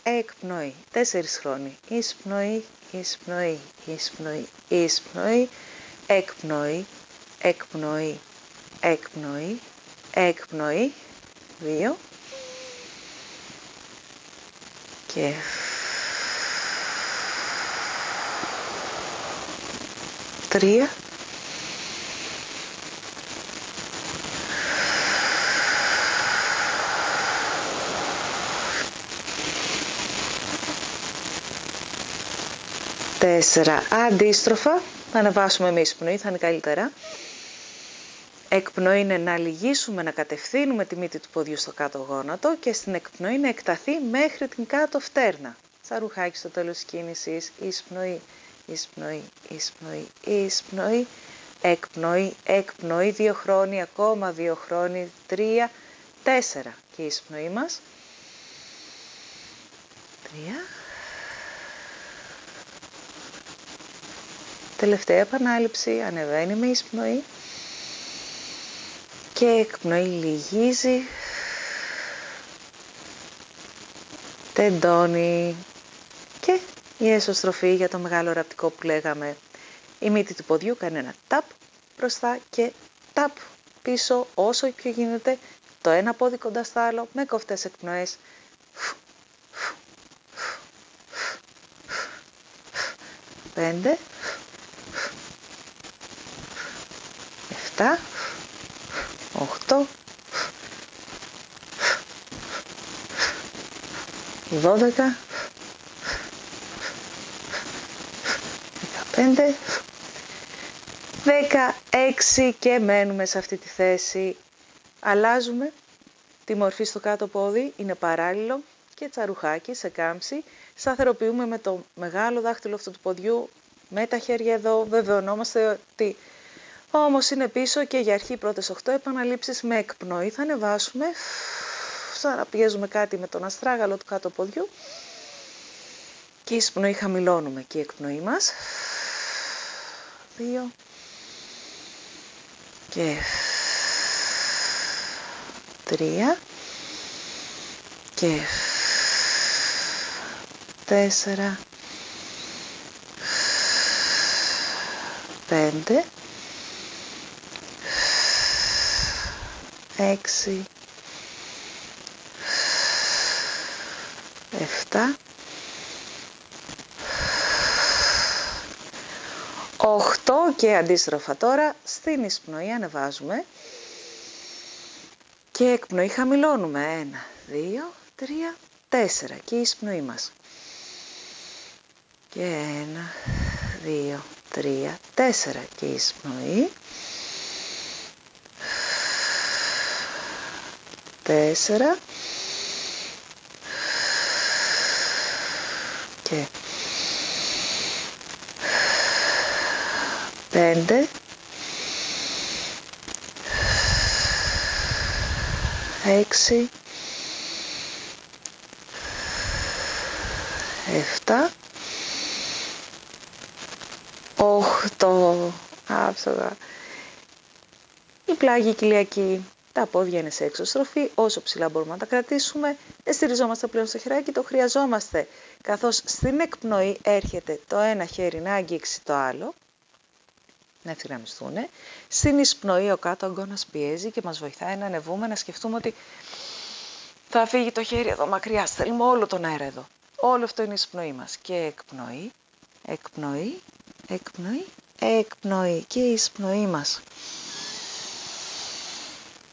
S1: εκπνοή. 4 χρόνοι, εισπνοή, εισπνοή, εισπνοή, εισπνοή, εκπνοή, εκπνοή, εκπνοή, εκπνοή, 2 και 3, 4. Αντίστροφα, θα ανεβάσουμε με εισπνοή, θα είναι καλύτερα. Εκπνοή είναι να λυγίσουμε, να κατευθύνουμε τη μύτη του ποδιού στο κάτω γόνατο και στην εκπνοή να εκταθεί μέχρι την κάτω φτέρνα. Τσαρουχάκι στο τέλος της κίνησης, εισπνοή, εισπνοή, εισπνοή, εισπνοή, εκπνοή, εκπνοή, 2 χρόνια, ακόμα 2 χρόνια, 3, 4 και η εισπνοή μας. 3. Τελευταία επανάληψη, ανεβαίνει με εισπνοή και εκπνοή λυγίζει, τεντώνει και η εσωστροφή για το μεγάλο ραπτικό που λέγαμε. Η μύτη του ποδιού κάνει ένα ταπ μπροστά και ταπ πίσω όσο πιο γίνεται, το ένα πόδι κοντά στο άλλο με κοφτές εκπνοές. 5, 7, 8, 12, 15, 16 και μένουμε σε αυτή τη θέση. Αλλάζουμε τη μορφή στο κάτω πόδι, είναι παράλληλο και τσαρουχάκι σε κάμψη. Σταθεροποιούμε με το μεγάλο δάχτυλο αυτού του ποδιού, με τα χέρια εδώ, βεβαιωνόμαστε ότι όμως είναι πίσω και για αρχή πρώτες 8 επαναλήψεις με εκπνοή θα ανεβάσουμε, σαν να πιέζουμε κάτι με τον αστράγαλο του κάτω ποδιού και η εισπνοή χαμηλώνουμε και η εκπνοή μας. 2, και 3 και 4, 5, 6, 7, 8 και αντίστροφα τώρα στην εισπνοή ανεβάζουμε και εκπνοή χαμηλώνουμε 1, 2, 3, 4 και η εισπνοή μας και 1, 2, 3, 4 και η εισπνοή 4 και 5, 6, 7, 8. Άψογα. Η πλάγη κοιλιακή. Τα πόδια είναι σε έξωστροφη, όσο ψηλά μπορούμε να τα κρατήσουμε. Δεν στηριζόμαστε πλέον στο χεράκι, το χρειαζόμαστε. Καθώς στην εκπνοή έρχεται το ένα χέρι να αγγίξει το άλλο, να ευθυγραμμιστούν. Στην εισπνοή ο κάτω αγκώνας πιέζει και μας βοηθάει να ανεβούμε, να σκεφτούμε ότι θα φύγει το χέρι εδώ μακριά, στέλνουμε όλο τον αέρα εδώ. Όλο αυτό είναι η εισπνοή μας. Και εκπνοή, εκπνοή, εκπνοή, εκπνοή και η εισπνοή μας.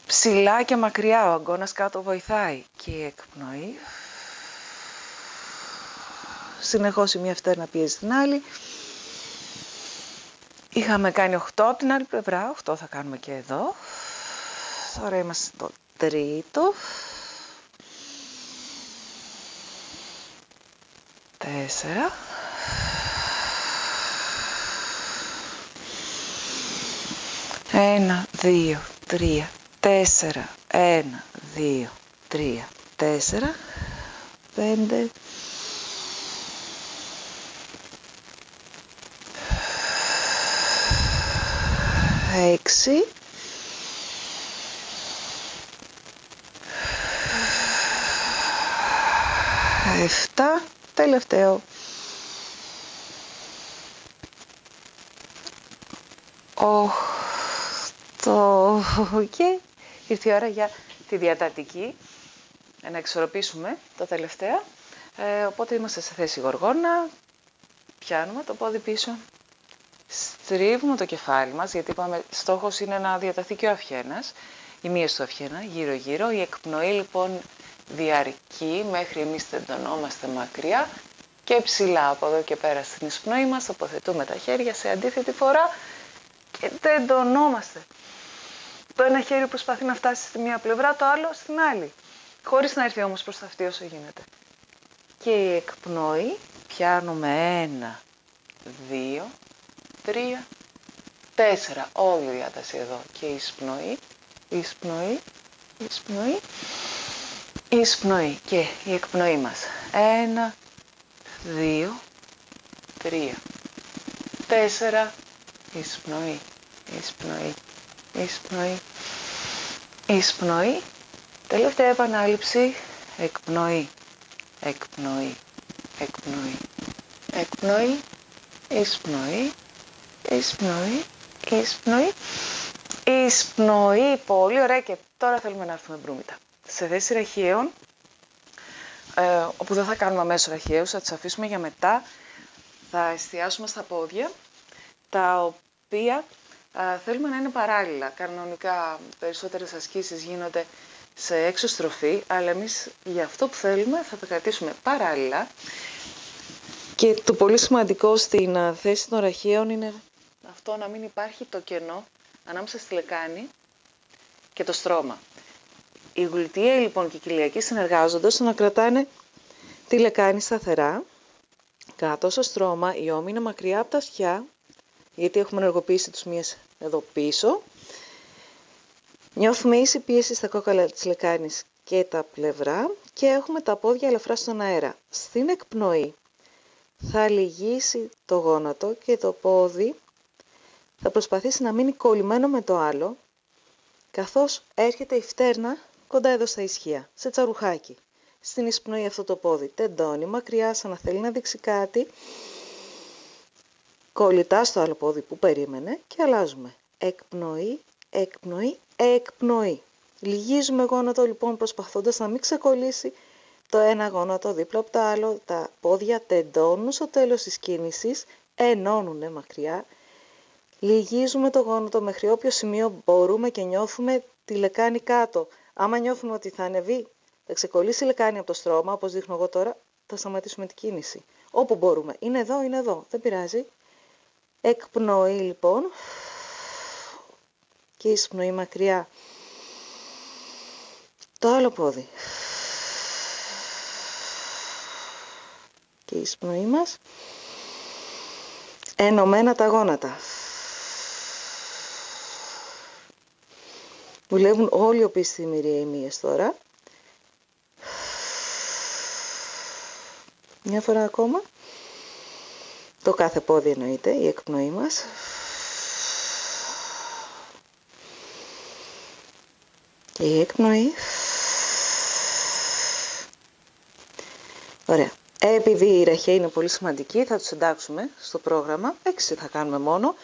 S1: Ψηλά και μακριά ο αγκώνας κάτω βοηθάει και η εκπνοή. Συνεχώς η μία φτέρνα πιέζει την άλλη. Είχαμε κάνει 8 από την άλλη πλευρά, 8 θα κάνουμε και εδώ. Τώρα είμαστε στο τρίτο. 4. 1, 2, 3, 4. 1, 2, 3, 4. 5. 6, 7, τελευταίο. 8 και ήρθε η ώρα για τη διατατική, να εξορροπήσουμε το τελευταίο. Οπότε είμαστε σε θέση γοργόνα, πιάνουμε το πόδι πίσω, στρίβουμε το κεφάλι μας, γιατί είπαμε στόχος είναι να διαταθεί και ο αυχένας, η μείωση του αυχένα γύρω-γύρω. Η εκπνοή λοιπόν διαρκεί μέχρι εμείς τεντωνόμαστε μακριά και ψηλά από εδώ και πέρα στην εισπνοή μας. Τοποθετούμε τα χέρια σε αντίθετη φορά και τεντωνόμαστε. Το ένα χέρι προσπαθεί να φτάσει στη μία πλευρά, το άλλο στην άλλη, χωρίς να έρθει όμως προς τα αυτή όσο γίνεται. Και η εκπνοή πιάνουμε 1, 2, 3, 4, όλη η διάταση εδώ και η εισπνοή, εισπνοή, εισπνοή, εισπνοή και η εκπνοή μας 1, 2, 3, 4, εισπνοή, εισπνοή, εισπνοή, εισπνοή, τελευταία επανάληψη, εκπνοή, εκπνοή, εκπνοή, εκπνοή, εισπνοή, εισπνοή, εισπνοή, εισπνοή. Πολύ ωραία. Και τώρα θέλουμε να έρθουμε μπρούμητα. Σε θέση ραχαίων, όπου δεν θα κάνουμε αμέσως ραχαίους, θα τους αφήσουμε για μετά. Θα εστιάσουμε στα πόδια, τα οποία θέλουμε να είναι παράλληλα. Κανονικά περισσότερες ασκήσεις γίνονται σε έξωστροφή, αλλά εμείς για αυτό που θέλουμε θα τα κρατήσουμε παράλληλα. Και το πολύ σημαντικό στην θέση των ραχαίων είναι αυτό, να μην υπάρχει το κενό ανάμεσα στη λεκάνη και το στρώμα. Οι γλουτιαίοι λοιπόν και οι κοιλιακοί συνεργάζονται ώστε να κρατάνε τη λεκάνη σταθερά. Κάτω στο στρώμα οι ώμοι είναι μακριά από τα αυτιά, γιατί έχουμε ενεργοποιήσει τους μύες εδώ πίσω. Νιώθουμε ίση πίεση στα κόκαλα της λεκάνης και τα πλευρά και έχουμε τα πόδια ελαφρά στον αέρα. Στην εκπνοή θα λυγίσει το γόνατο και το πόδι θα προσπαθήσει να μείνει κολλημένο με το άλλο
S2: καθώς έρχεται η φτέρνα κοντά εδώ στα ισχύα, σε τσαρουχάκι. Στην εισπνοή αυτό το πόδι τεντώνει μακριά σαν να θέλει να δείξει κάτι, κολλητά στο άλλο πόδι που περίμενε και αλλάζουμε. Εκπνοή, εκπνοή, εκπνοή. Λυγίζουμε γόνατο λοιπόν προσπαθώντας να μην ξεκολλήσει το ένα γόνατο δίπλα από το άλλο. Τα πόδια τεντώνουν στο τέλος της κίνησης, ενώνουν μακριά. Λυγίζουμε το γόνατο μέχρι όποιο σημείο μπορούμε και νιώθουμε τη λεκάνη κάτω. Άμα νιώθουμε ότι θα ανεβεί, θα ξεκολλήσει η λεκάνη από το στρώμα, όπως δείχνω εγώ τώρα, θα σταματήσουμε την κίνηση. Όπου μπορούμε. Είναι εδώ, δεν πειράζει. Εκπνοή λοιπόν και εισπνοή μακριά. Το άλλο πόδι. Και η εισπνοή μας. Ενωμένα τα γόνατα. Δουλεύουν όλοι οι οπισθημηροί ημίες τώρα. Μια φορά ακόμα. Το κάθε πόδι εννοείται, η εκπνοή μας. Και η εκπνοή. Ωραία. Επειδή η ραχαία είναι πολύ σημαντική, θα τους εντάξουμε στο πρόγραμμα. 6 θα κάνουμε μόνο.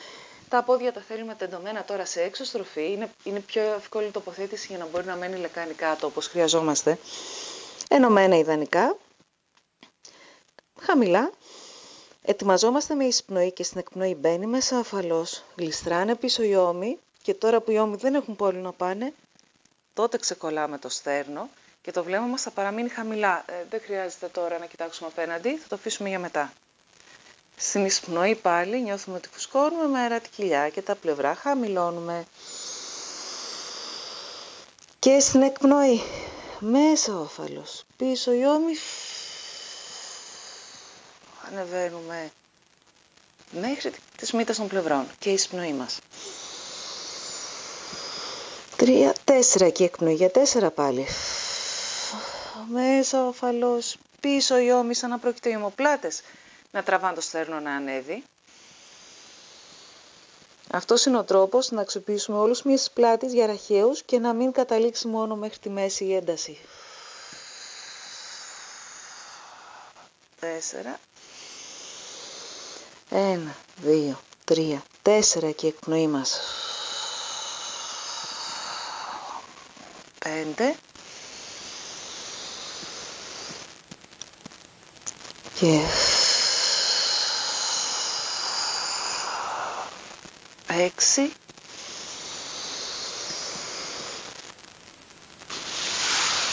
S2: Τα πόδια τα θέλουμε τεντωμένα τώρα σε έξω στροφή. Είναι πιο εύκολη τοποθέτηση για να μπορεί να μένει λεκάνη κάτω όπως χρειαζόμαστε. Ενωμένα ιδανικά. Χαμηλά. Ετοιμαζόμαστε με εισπνοή και στην εκπνοή μπαίνει μέσα αφαλός. Γλιστράνε πίσω οι ώμοι και τώρα που οι ώμοι δεν έχουν πόλη να πάνε, τότε ξεκολλάμε το στέρνο και το βλέμμα μας θα παραμείνει χαμηλά. Δεν χρειάζεται τώρα να κοιτάξουμε απέναντι, θα το αφήσουμε για μετά. Στην εισπνοή πάλι νιώθουμε ότι φουσκώνουμε με αέρα τη κοιλιά και τα πλευρά χαμηλώνουμε. Και στην εκπνοή μέσα ο αφαλός, πίσω οι ώμοι. Ανεβαίνουμε μέχρι τις μύτες των πλευρών και η εισπνοή μας. 3, 4 και εκπνοή για 4 πάλι. Μέσα ο αφαλός, πίσω οι ώμοι σαν να πρόκειται οι ομοπλάτες να τραβάνε το στέρνο να ανέβει. Αυτός είναι ο τρόπος να αξιοποιήσουμε όλους μυες πλάτης για ραχαίους και να μην καταλήξει μόνο μέχρι τη μέση η ένταση. 4. 1, 2, 3, 4 και εκπνοή μας. 5. Και 6.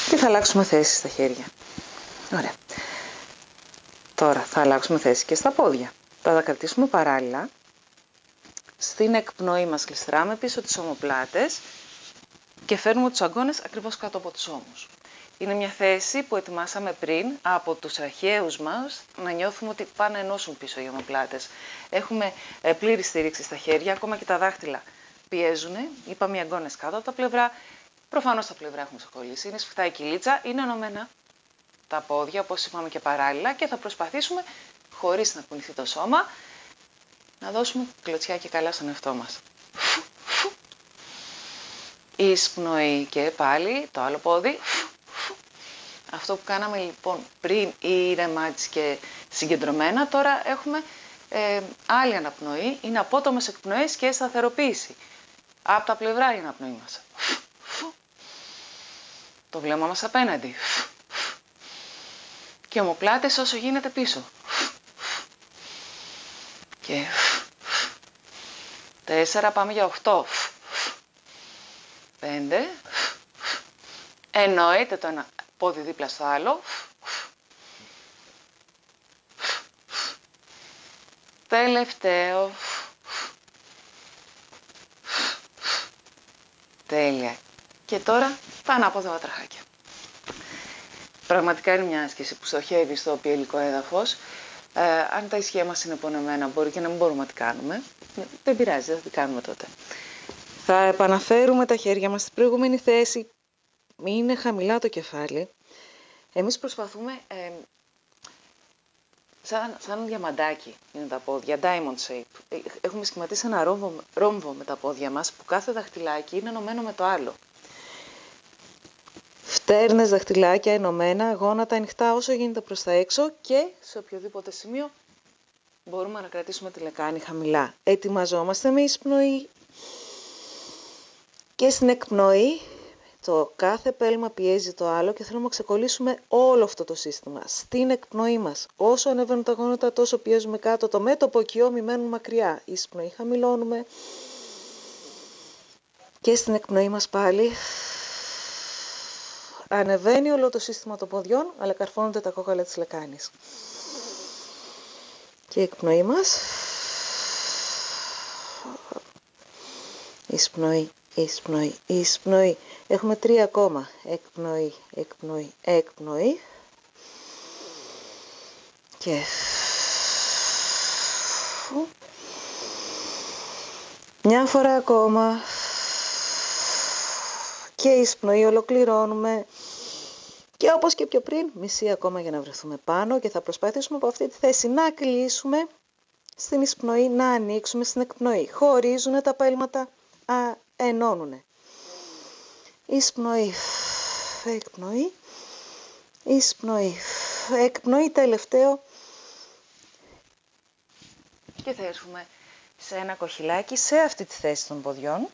S2: Και θα αλλάξουμε θέση στα χέρια. Ωραία. Τώρα θα αλλάξουμε θέση και στα πόδια. Θα τα κρατήσουμε παράλληλα. Στην εκπνοή μας γλιστράμε πίσω τις ομοπλάτες και φέρνουμε τους αγκώνες ακριβώς κάτω από τους ώμους. Είναι μια θέση που ετοιμάσαμε πριν από τους ραχαίους μας να νιώθουμε ότι πάνε να ενώσουν πίσω οι ομοπλάτες. Έχουμε πλήρη στήριξη στα χέρια, ακόμα και τα δάχτυλα πιέζουν. Είπαμε οι αγκώνες κάτω από τα πλευρά. Προφανώς τα πλευρά έχουμε ξεκολλήσει. Είναι σφιχτά η κυλίτσα, είναι ενωμένα τα πόδια, όπως είπαμε και παράλληλα, και θα προσπαθήσουμε, χωρίς να κουνηθεί το σώμα, να δώσουμε κλωτσιά και καλά στον εαυτό μας. Εισπνοή και πάλι το άλλο πόδι. Αυτό που κάναμε λοιπόν πριν ήρεμα και συγκεντρωμένα, τώρα έχουμε άλλη αναπνοή. Είναι απότομες εκπνοές και σταθεροποίηση. Από τα πλευρά η αναπνοή μας. Το βλέμμα μας απέναντι. Και ομοπλάτες όσο γίνεται πίσω. Και 4, πάμε για 8. 5. Εννοείται το ένα πόδι δίπλα στο άλλο. Τελευταίο. Τέλεια. Και τώρα τα ανάποδα βατραχάκια. Πραγματικά είναι μια άσκηση που στοχεύει στο πιελικό έδαφος. Αν τα ισχύα μας είναι πονεμένα, μπορεί και να μην μπορούμε να τη κάνουμε. Δεν πειράζει, θα τη κάνουμε τότε. Θα επαναφέρουμε τα χέρια μας στην προηγούμενη θέση. Είναι χαμηλά το κεφάλι. Εμείς προσπαθούμε σαν διαμαντάκι είναι τα πόδια, diamond shape. Έχουμε σχηματίσει ένα ρόμβο με τα πόδια μας, που κάθε δαχτυλάκι είναι ενωμένο με το άλλο. Φτέρνες, δαχτυλάκια ενωμένα, γόνατα ανοιχτά όσο γίνεται προς τα έξω και σε οποιοδήποτε σημείο μπορούμε να κρατήσουμε τη λεκάνη χαμηλά. Ετοιμαζόμαστε με εισπνοή και στην εκπνοή. Το κάθε πέλμα πιέζει το άλλο και θέλουμε να ξεκολλήσουμε όλο αυτό το σύστημα. Στην εκπνοή μας, όσο ανεβαίνουν τα γόνατα, τόσο πιέζουμε κάτω. Το μέτωπο και οι ώμοι μένουν μακριά. Εισπνοή χαμηλώνουμε. Και στην εκπνοή μας πάλι ανεβαίνει όλο το σύστημα των ποδιών, αλλά καρφώνονται τα κόκαλα της λεκάνης. Και η εκπνοή μας. Εισπνοή, εισπνοή, εισπνοή. Έχουμε 3 ακόμα. Εκπνοή, εκπνοή, εκπνοή. Και μια φορά ακόμα. Και εισπνοή, ολοκληρώνουμε. Και όπως και πιο πριν, μισή ακόμα για να βρεθούμε πάνω και θα προσπαθήσουμε από αυτή τη θέση να κλείσουμε στην εισπνοή, να ανοίξουμε στην εκπνοή. Χωρίζουν τα πέλματα, ενώνουνε. Εισπνοή, εκπνοή, εισπνοή, εκπνοή, τελευταίο. Και θα έρθουμε σε ένα κοχυλάκι σε αυτή τη θέση των ποδιών.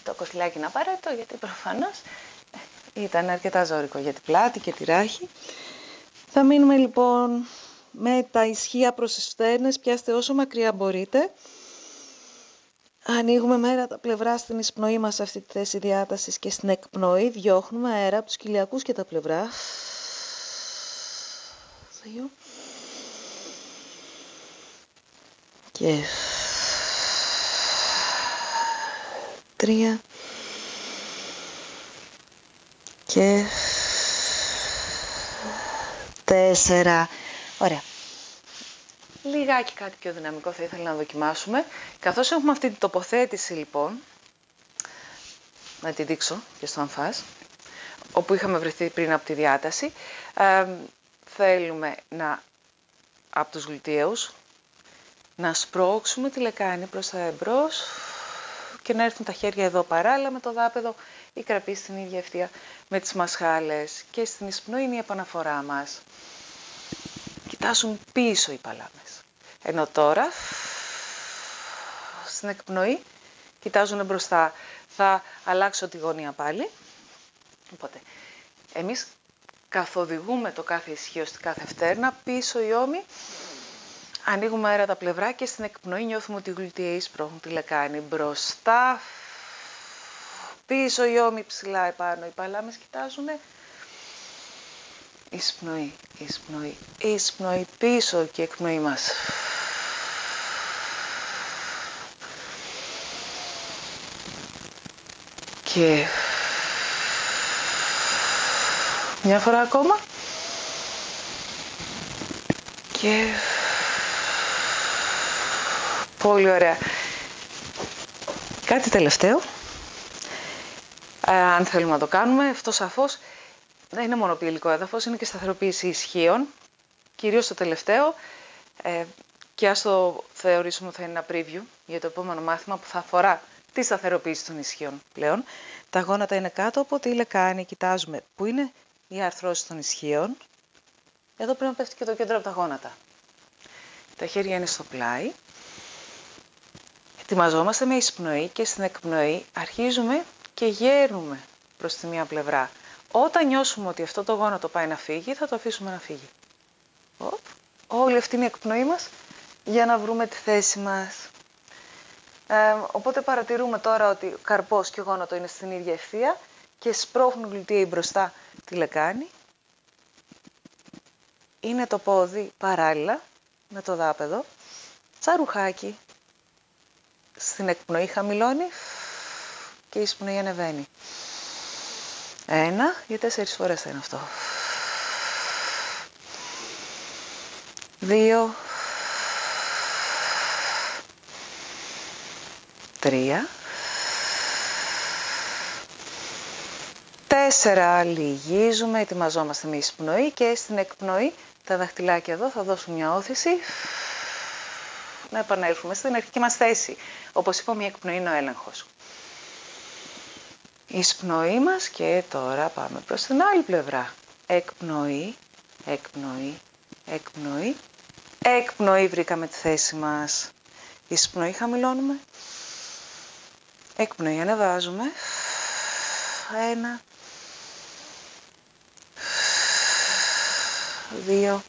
S2: Το κοχυλάκι είναι απαραίτητο γιατί προφανώς ήταν αρκετά ζώρικο για την πλάτη και τη ράχη. Θα μείνουμε λοιπόν με τα ισχύα προς τις φτέρνες, πιάστε όσο μακριά μπορείτε. Ανοίγουμε μέρα τα πλευρά στην εισπνοή μας σε αυτή τη θέση διάτασης και στην εκπνοή διώχνουμε αέρα από τους κοιλιακούς και τα πλευρά. 2 και 3 και 4. Ωραία. Λιγάκι κάτι πιο δυναμικό θα ήθελα να δοκιμάσουμε. Καθώς έχουμε αυτή την τοποθέτηση λοιπόν, να τη δείξω και στο αμφάς, όπου είχαμε βρεθεί πριν από τη διάταση, θέλουμε από τους γλουτίους να σπρώξουμε τη λεκάνη προς τα εμπρός και να έρθουν τα χέρια εδώ παράλληλα με το δάπεδο ή κραπή στην ίδια ευθεία με τις μασχάλες, και στην εισπνοή είναι η επαναφορά μας. Κοιτάσουν πίσω οι παλάμες. Ενώ τώρα στην εκπνοή κοιτάζουν μπροστά. Θα αλλάξω τη γωνία πάλι. Οπότε εμείς καθοδηγούμε το κάθε ισχύο στη κάθε φτέρνα, πίσω οι ώμοι, ανοίγουμε αέρα τα πλευρά και στην εκπνοή νιώθουμε ότι οι γλουτιαίοι σπρώχνουν τη λεκάνη μπροστά, πίσω οι ώμοι ψηλά επάνω, οι παλάμες κοιτάζουνε. Εισπνοή, εισπνοή, εισπνοή, πίσω και εκπνοή μας. Και μια φορά ακόμα. Και πολύ ωραία. Κάτι τελευταίο. Αν θέλουμε να το κάνουμε, αυτό σαφώς δεν είναι μόνο ποιηλικό έδαφος, είναι και σταθεροποίηση ισχύων. Κυρίως το τελευταίο. Και ας το θεωρήσουμε θα είναι ένα preview για το επόμενο μάθημα που θα αφορά τη σταθεροποίηση των ισχύων πλέον. Τα γόνατα είναι κάτω από τη λεκάνη, κοιτάζουμε που είναι η αρθρώση των ισχύων. Εδώ πρέπει να πέφτει και το κέντρο από τα γόνατα. Τα χέρια είναι στο πλάι. Ετοιμαζόμαστε με εισπνοή και στην εκπνοή αρχίζουμε και γέρνουμε προς τη μία πλευρά. Όταν νιώσουμε ότι αυτό το γόνατο πάει να φύγει, θα το αφήσουμε να φύγει. Όλη αυτή είναι η εκπνοή μας για να βρούμε τη θέση μας. Οπότε παρατηρούμε τώρα ότι ο καρπός και ο γόνατο είναι στην ίδια ευθεία και σπρώχνουν γλουτίοι μπροστά τη λεκάνη. Είναι το πόδι παράλληλα με το δάπεδο, τσαρουχάκι. Στην εκπνοή χαμηλώνει και η εισπνοή ανεβαίνει. 1 για 4 φορές θα είναι αυτό. 2, 3, 4, λυγίζουμε, ετοιμαζόμαστε με εισπνοή και στην εκπνοή Τα δαχτυλάκια εδώ θα δώσουν μια όθηση. Να επανέλθουμε στην αρχική μας θέση. Όπως είπαμε, η εκπνοή είναι ο έλεγχος. Η εισπνοή μας και τώρα πάμε προς την άλλη πλευρά. Εκπνοή, εκπνοή, εκπνοή. Εκπνοή, βρήκαμε τη θέση μας. Εισπνοή, χαμηλώνουμε. Εκπνοή, ανεβάζουμε. 1, 2,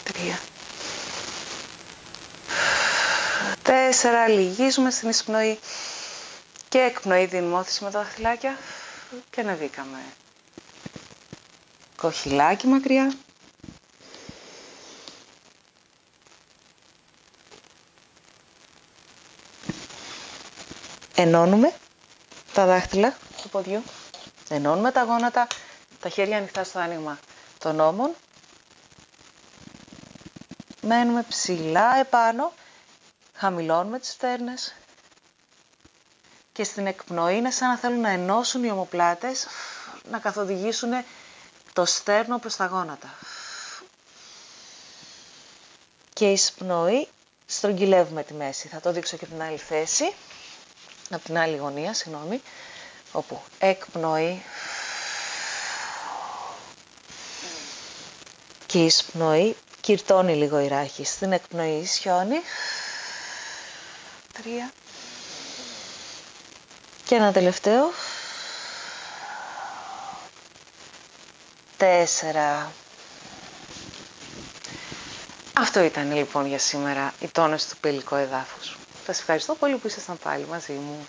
S2: 3, 4, λυγίζουμε στην εισπνοή και εκπνοή, δίνουμε όθηση με τα δαχτυλάκια και ανεβήκαμε. Κοχυλάκι μακριά. Ενώνουμε τα δάχτυλα του ποδιού, ενώνουμε τα γόνατα, τα χέρια ανοιχτά στο άνοιγμα των ώμων. Μένουμε ψηλά επάνω, χαμηλώνουμε τις στέρνες και στην εκπνοή είναι σαν να θέλουν να ενώσουν οι ομοπλάτες, να καθοδηγήσουν το στέρνο προς τα γόνατα. Και η εισπνοή, στρογγυλεύουμε τη μέση. Θα το δείξω και από την άλλη θέση, από την άλλη γωνία, συγγνώμη, όπου εκπνοή και η εισπνοή κυρτώνει λίγο η ράχη. Στην εκπνοή ισιώνει. 3 και ένα τελευταίο. 4. Αυτό ήταν λοιπόν για σήμερα η τόνωση του πελικού εδάφους. Σας ευχαριστώ πολύ που ήσασταν πάλι μαζί μου.